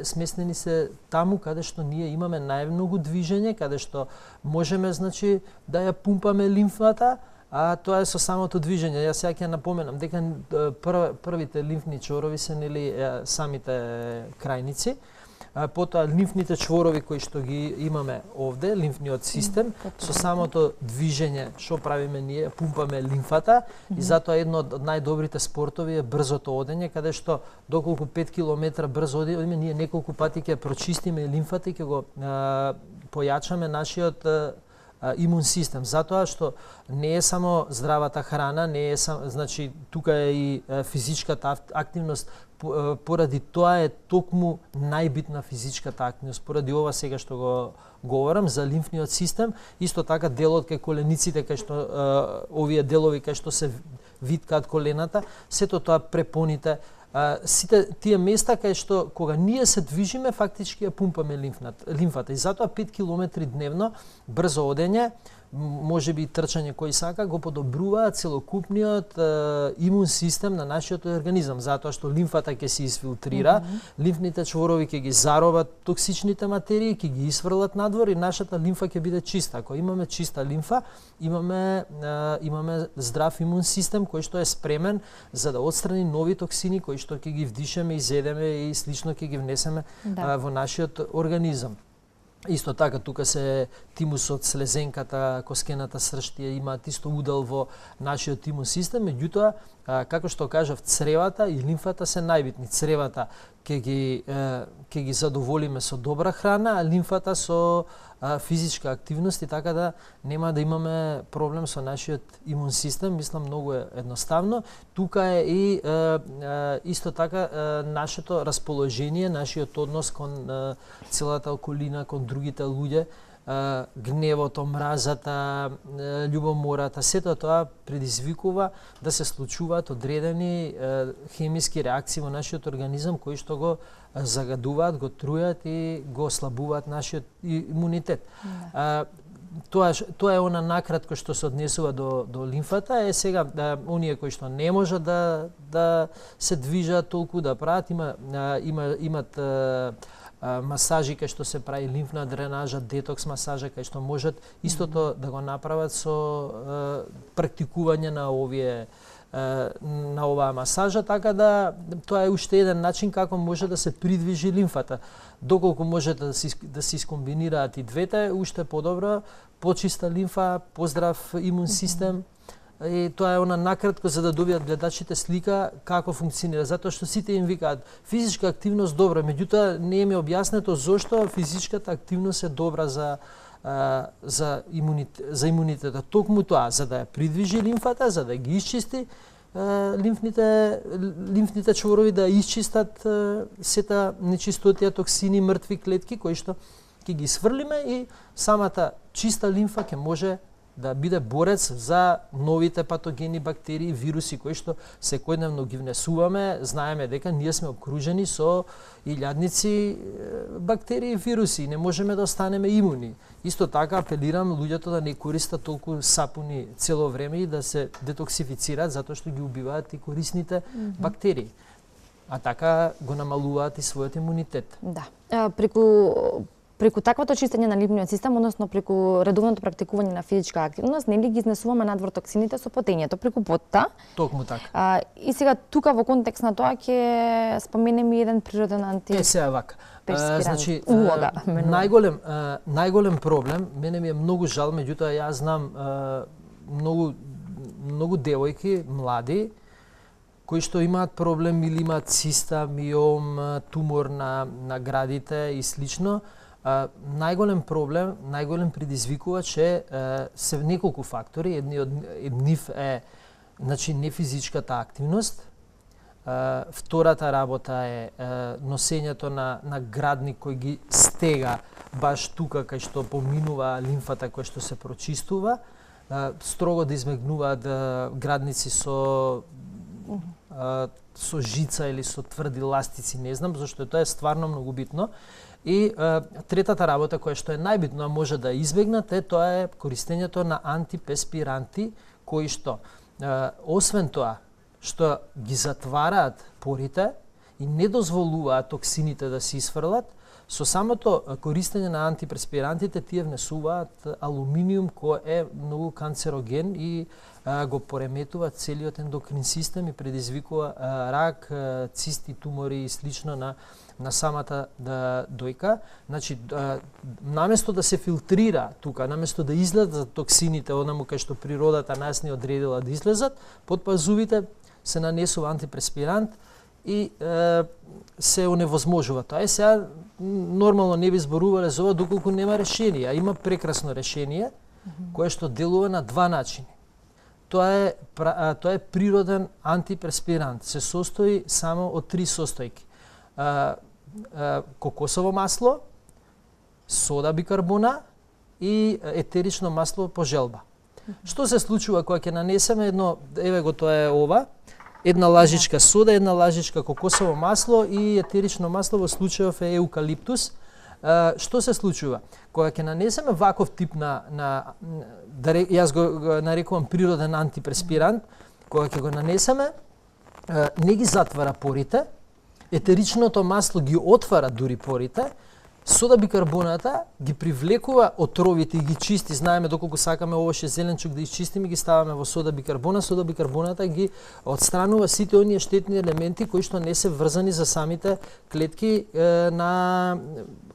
[SPEAKER 2] сместени се таму каде што ние имаме најмногу движење, каде што можеме, значи, да ја пумпаме лимфата, а тоа е со самото движење. Јас сега ќе напоменам дека првите лимфни чворови се, нели, самите крајници. потоа лимфните чворови кои што ги имаме овде, лимфниот систем, со самото движење што правиме ние, пумпаме лимфата и затоа едно од најдобрите спортови е брзото одење, каде што доколку 5 км брзо одиме, ние неколку пати ќе прочистиме лимфата и ќе го појачаме нашиот имун систем, затоа што не е само здравата храна, не е само, значи тука е и физичката активност, поради тоа е токму најбитна физичката активност, поради ова сега што го говорам за лимфниот систем, исто така делот кај колениците, кај што овие делови кај што се виткаат колената, сето тоа препоните, сите тие места кај што кога ние се движиме фактички ја пумпаме лимфата и затоа 5 км дневно брзо одење, може би трчање кој сака, го подобрува целокупниот имун систем на нашиот организам, затоа што лимфата ќе се изфилтрира, лимфните чворови ќе ги заробат токсичните материи, ќе ги исфрлат надвор и нашата лимфа ќе биде чиста. Ако имаме чиста лимфа, имаме здрав имун систем кој што е спремен за да отстрани нови токсини кои што ќе ги вдишеме, изедеме и слично ќе ги внесеме во нашиот организам. Исто така, тука се тимусот, слезенката, коскената срштија имаат исто удел во нашиот имун систем, меѓутоа, како што кажав, цревата и лимфата се најбитни. Цревата ќе ги задоволиме со добра храна, а лимфата со физичка активност и така да нема да имаме проблем со нашиот имун систем. Мислам, многу е едноставно. Тука е и исто така нашето расположение, нашиот однос кон целата околина, кон другите луѓе, гневото, мразата, љубомората, сето тоа предизвикува да се случуваат одредени хемиски реакции во нашиот организам кои што го загадуваат, го трујат и го ослабуваат нашиот имунитет. Тоа е она накратко што се однесува до лимфата. Е сега оние кои што не можат да се движат толку, да прават, имат масажи кај што се прави лимфна дренажа, детокс масажа кај што можат истото да го направат со практикување на оваа масажа, така да тоа е уште еден начин како може да се придвижи лимфата. Доколку може да се искомбинираат и двете, уште подобро, почиста лимфа, поздрав имун систем. И тоа е она накратко за да добијат гледачите слика како функционира, затоа што сите им викаат физичка активност добра, меѓутоа не им е објаснето зошто физичката активност е добра за имунитетот. Токму тоа, за да ја придвижи лимфата, за да ги исчисти лимфните чворови, да исчистат сета нечистотија, токсини, мртви клетки кои што ќе ги сврлиме и самата чиста лимфа ќе може да биде борец за новите патогени, бактерии, вируси кои што секојдневно ги внесуваме. Знаеме дека ние сме обкружени со илјадници бактерии и вируси и не можеме да останеме имуни. Исто така апелирам луѓето да не користат толку сапуни цело време и да се детоксифицираат затоа што ги убиваат и корисните бактерии. А така го намалуваат и својот имунитет.
[SPEAKER 1] Да. Преку таквото чистење на лимфниот систем, односно преку редовното практикување на физичка активност, нели ги изнесуваме надвор токсините со потењето преку потта.
[SPEAKER 2] Токму така.
[SPEAKER 1] И сега тука во контекст на тоа ќе споменеме еден природен
[SPEAKER 2] сега вака. Значи,
[SPEAKER 1] улога.
[SPEAKER 2] Најголем проблем, мене ми е многу жал, меѓутоа јас знам многу девојки, млади, кои што имаат проблем или имаат циста, миом, тумор на градите и слично. Најголем проблем, најголем предизвикувач се неколку фактори. Едни од нив е нефизичката активност. Втората работа е носењето на градник кој ги стега баш тука кај што поминува лимфата која што се прочистува. Строго да избегнуваат градници со жица или со тврди ластици, не знам, зашто тоа е стварно многу битно. И третата работа која што е најбитна може да избегнат тоа е користењето на антипеспиранти кои што освен тоа што ги затвараат порите и не дозволуваат токсините да се исфрлат, Со самото користење на антипреспирантите тие внесуваат алуминиум кој е многу канцероген и го пореметува целиот ендокрин систем и предизвикува рак, цисти, тумори и слично на самата дојка. Значи, наместо да се филтрира тука, наместо да излезат токсините онаму кај што природата нас не одредила да излезат, под пазувите се нанесува антипреспирант и се оневозможува тоа. Сега нормално не би зборувале за ова доколку нема решение, а има прекрасно решение кое што делува на два начини. Тоа е природен антипреспирант. Се состои само од три состојки. Кокосово масло, сода бикарбона и етерично масло по желба. Што се случува кога ќе нанесеме едно, еве го тоа е ова, една лажичка сода, една лажичка кокосово масло и етерично масло, во случајов е еукалиптус. Што се случува? Кога ќе нанесеме ваков тип јас го нарекувам природен антипреспирант, кога ќе го нанесеме, не ги затвара порите, етеричното масло ги отвара дури порите, сода бикарбоната ги привлекува отровите и ги чисти. Знаеме доколку сакаме овоше зеленчук да изчистиме, ги ставаме во сода бикарбона. Сода бикарбоната ги отстранува сите оние штетни елементи кои што не се врзани за самите клетки на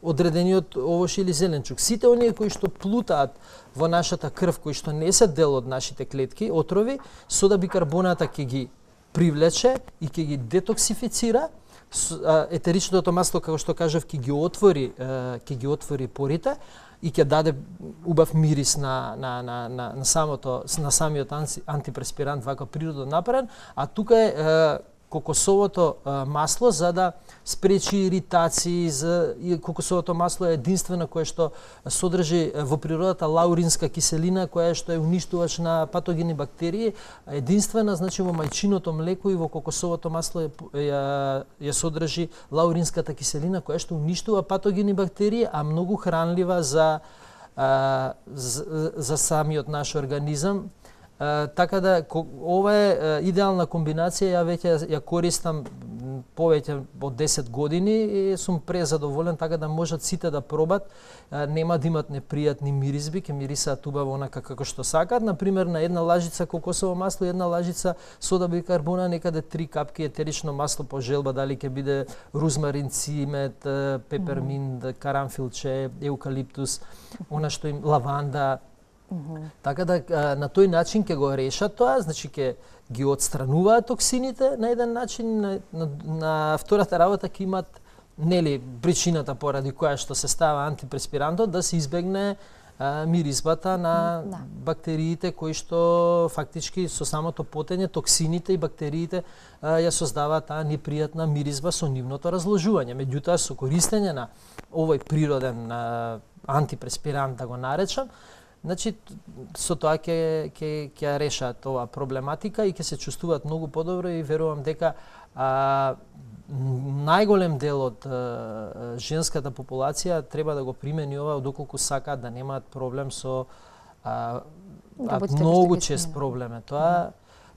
[SPEAKER 2] одредениот овош или зеленчук. Сите оние кои што плутаат во нашата крв, кои што не се дел од нашите клетки, отрови, сода бикарбоната ќе ги привлече и ќе ги детоксифицира. Етеричното масло, како што кажав, ќе ги отвори порите и ќе даде убав мирис на самиот антипреспирант вака природно направен, а тука е кокосовото масло за да спречи иритации. Кокосовото масло е единствено кое што содржи во природата лауринска киселина, која што е уништувач на патогени бактерии. Единствена, значи во мајчиното млеко и во кокосовото масло ја содржи лауринската киселина, која што уништува патогени бактерии, а многу хранлива за самиот наш организам. Така да, ова е идеална комбинација, ја веќе ја користам повеќе од 10 години и сум презадоволен, така да можат сите да пробат. Нема да имат непријатни миризби, ќе мирисаат убаво онака како што сакаат. Например, на една лажица кокосово масло и една лажица сода бикарбона, некаде 3 капки етерично масло по желба, дали ќе биде рузмарин, цимет, пеперминт, карамфилче, еукалиптус, она што им лаванда. Така да на тој начин ќе го решат тоа, значи ќе ги отстрануваат токсините на еден начин, на втората работа ќе имат причината поради која што се става антипреспирантот, да се избегне миризбата на бактериите кои што фактички со самото потење токсините и бактериите ја создаваат таа непријатна миризба со нивното разложување. Меѓутоа со користење на овој природен антипреспирант, да го наречам, значи, со тоа ќе решат оваа проблематика и ќе се чувствуваат многу подобро и верувам дека најголем дел од женската популација треба да го примени ова доколку сакаат да немаат проблем со многу чест проблем е тоа.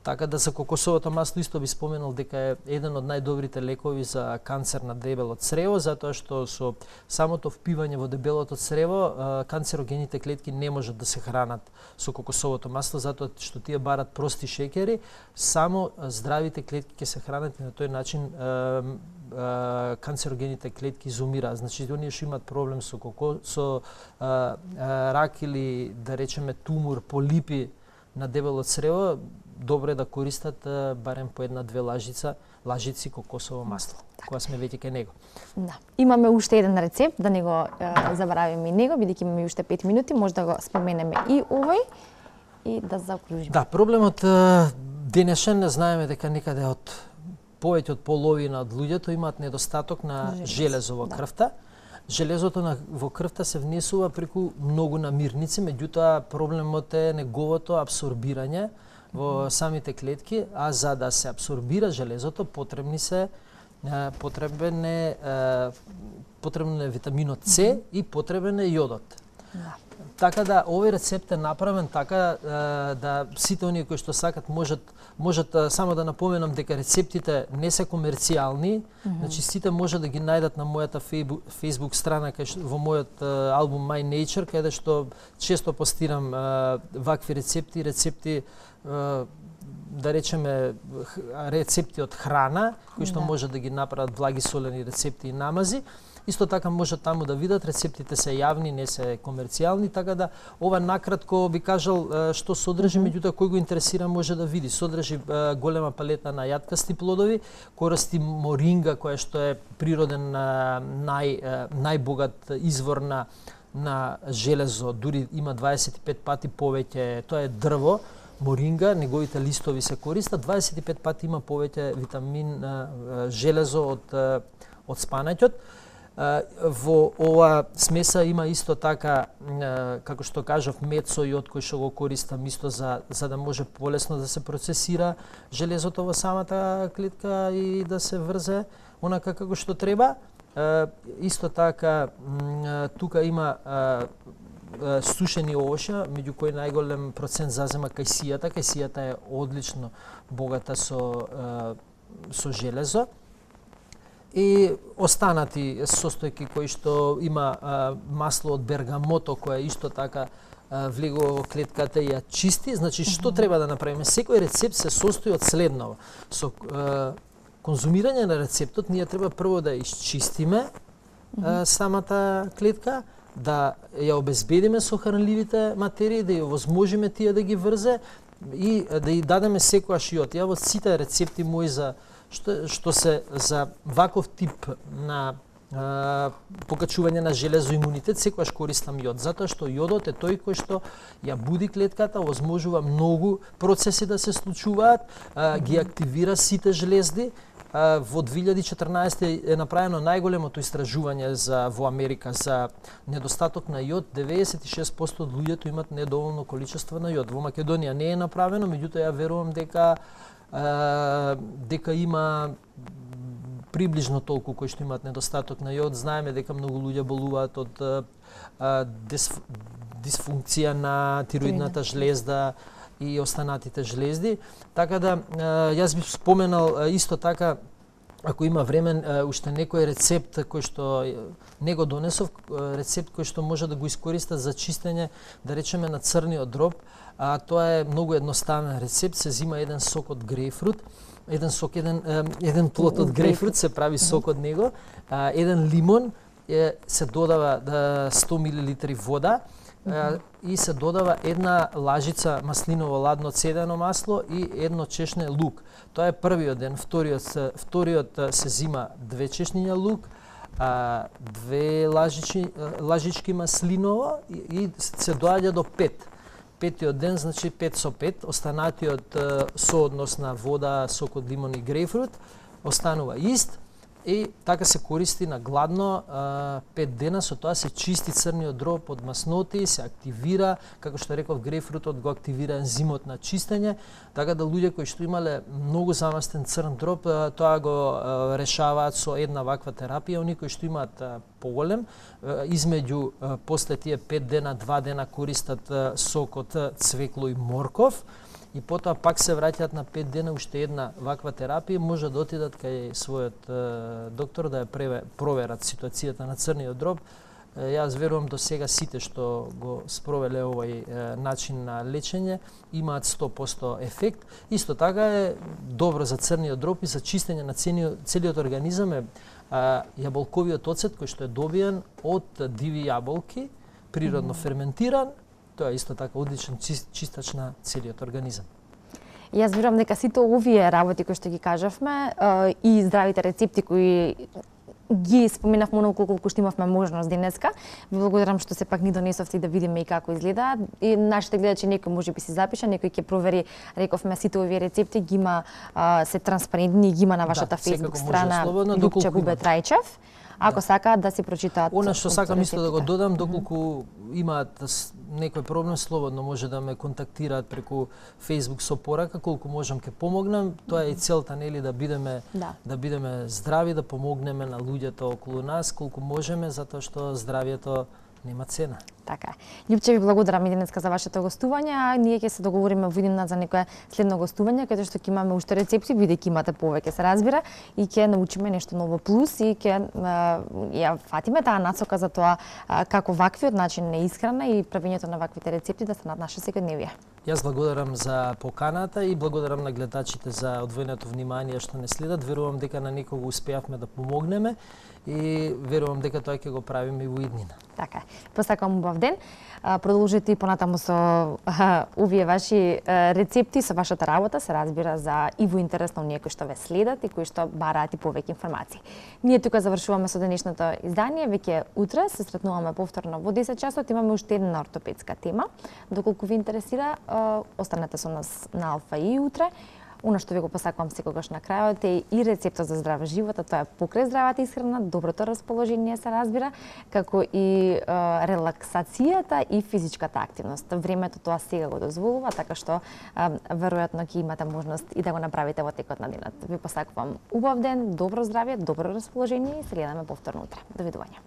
[SPEAKER 2] Така да за кокосовото масло исто би споменал дека е еден од најдобрите лекови за канцер на дебелото црево, затоа што со самото впивање во дебелото црево канцерогените клетки не можат да се хранат со кокосовото масло, затоа што тие барат прости шеќери, само здравите клетки ќе се хранат и на тој начин канцерогените клетки изумираат. Значи, оние што имаат проблем со рак или, да речеме, тумор, полипи на дебело црево, добро е да користат барем по една-две лажици кокосово масло, кога сме веќе кај него.
[SPEAKER 1] Да. Имаме уште еден рецепт, да не го забравиме и него, бидејќи имаме уште 5 минути, може да го споменеме и овој и да закружиме.
[SPEAKER 2] Да, проблемот денешен, знаеме дека некаде од повеќе од половина од луѓето имаат недостаток на железо во крвта. Железото во крвта се внесува преку многу намирници, меѓутоа проблемот е неговото абсорбирање во самите клетки, а за да се абсорбира железото потребен е витаминот С и потребен е јодот. Така да овој рецепт е направен така да сите оние кои што сакат можат само да напоменам дека рецептите не се комерцијални, значи сите може да ги најдат на мојата Facebook страна во мојот албум My Nature, каде што често постирам вакви рецепти да речеме рецепти од храна кои што може да ги направат благи солени рецепти и намази. Исто така може таму да видат, рецептите се јавни, не се комерцијални, така да ова накратко би кажал што содржи, меѓутоа кој го интересира може да види. Содржи голема палета на јаткасти плодови, користи моринга која што е природен најбогат извор на железо, дури има 25 пати повеќе, тоа е дрво, моринга, неговите листови се користат, 25 пати има повеќе витамин железо од спанаќот. Во ова смеса има исто така, како што кажав, мед со јод кој што го користам исто за да може полесно да се процесира железото во самата клетка и да се врзе онака како што треба. Исто така тука има сушени овошја, меѓу кои најголем процент зазема кајсијата. Кајсијата е одлично богата со железо. И останати состојки кои што има масло од бергамото кое исто така влегува во клетката и ја чисти. Значи што треба да направиме? Секој рецепт се состои од следново. Со конзумирање на рецептот ние треба прво да изчистиме самата клетка, да ја обезбедиме со хранливите материи, да ја овозможиме тие да ги врзе и да ја дадеме секојаш јод. Ја во сите рецепти мои што се за ваков тип на покачување на железо имунитет, секогаш користам јод, затоа што јодот е тој кој што ја буди клетката, овозможува многу процеси да се случуваат, ги активира сите жлезди. Во 2014 е направено најголемото истражување во Америка за недостаток на јод. 96% од луѓето имат недоволно количество на јод. Во Македонија не е направено, меѓутоа ја верувам дека има приближно толку кои што имаат недостаток на јод. Знаеме дека многу луѓе болуваат од дисфункција на тироидната жлезда и останатите жлезди. Така да јас бих споменал исто така, ако има време, уште некој рецепт кој што не го донесов, рецепт кој што може да го искористат за чистење, да речеме, на црниот дроб. Тоа е многу едноставен рецепт, се зима еден сок од грејпфрут, еден плод од грејпфрут, се прави сок од него, еден лимон, се додава 100 мл вода, и се додава една лажица маслиново ладно цедено масло и едно чешне лук. Тоа е првиот ден. Вториот се зима 2 чешниња лук, 2 лажички маслиново и се доаѓа до 5. Петиот ден, значи 5 со 5, останатиот сооднос на вода, сок од лимон и грејпфрут останува ист. И така се користи на гладно 5 дена, со тоа се чисти црниот дроб од масноти, се активира, како што реков, грејпфрутот го активира ензимот на чистење, така да луѓе кои што имале многу замастен црн дроб, тоа го решаваат со една ваква терапија. Оние кои што имаат поголем, измеѓу после тие 5 дена, 2 дена користат сок од цвекло и морков, и потоа пак се враќаат на 5 дена уште една ваква терапија, може да отидат кај својот доктор да ја проверат ситуацијата на црниот дроб. Јас верувам до сега сите што го спровеле овој начин на лечење имаат 100% ефект. Исто така е добро за црниот дроб и за чистење на целиот организам е јаболковиот оцет кој што е добиен од диви јаболки, природно ферментиран. Тоа е исто така одличен чистач на целиот организам.
[SPEAKER 1] Јас верувам дека сите овие работи кои што ги кажавме и здравите рецепти кои ги споменавме онолку колку што имавме можност денеска. Ви благодарам што сепак ни донесовте да видиме и како изгледаат. И нашите гледачи некој можеби си запиша, некој ќе провери, рековме, сите овие рецепти ги има, се транспарентни, ги има на вашата Facebook страна Лупче Бубе Трајчев. Ако сакаат да си прочитаат.
[SPEAKER 2] Она што сакам исто да го додам, доколку имаат некој проблем, слободно може да ме контактираат преку Facebook со порака, колку можам ќе помогнам. Тоа е и целта, нели, да бидеме здрави, да помогнеме на луѓето околу нас колку можеме, затоа што здравието нема цена.
[SPEAKER 1] Така е. Љупче, ви благодарам и денеска за вашето гостување, а ние ќе се договориме во иднина за некое следно гостување, каде што ќе имаме уште рецепти, бидејќи имате повеќе, се разбира, и ќе научиме нешто ново плюс и ќе ја фатиме таа насока за тоа како ваквиот начин на исхрана и правењето на ваквите рецепти да станат наше секојдневие.
[SPEAKER 2] Јас благодарам за поканата и благодарам на гледачите за одвоеното внимание што не следат. Верувам дека на некого успеавме да помогнеме и верувам дека тоа ќе го правиме и во иднина.
[SPEAKER 1] Така е. Посакувам убав ден. Продолжете и понатаму со овие ваши рецепти, со вашата работа, се разбира за и во интерес на оние кои што ве следат и кои што бараат и повеќе информации. Ние тука завршуваме со денешното издание, веќе утре се сретнуваме повторно во 10 часот, имаме уште една ортопедска тема. Доколку ви интересира, останете со нас на Алфа и утре. Оно што ви го посакувам секогаш на крајот е и рецептот за здрав живот, а тоа е покрај здравата исхрана, доброто расположение се разбира, како и релаксацијата и физичката активност. Времето тоа сега го дозволува, така што веројатно ќе имате можност и да го направите во текот на денот. Ви посакувам убав ден, добро здравје, добро расположение и се гледаме повторно утре. Довидување.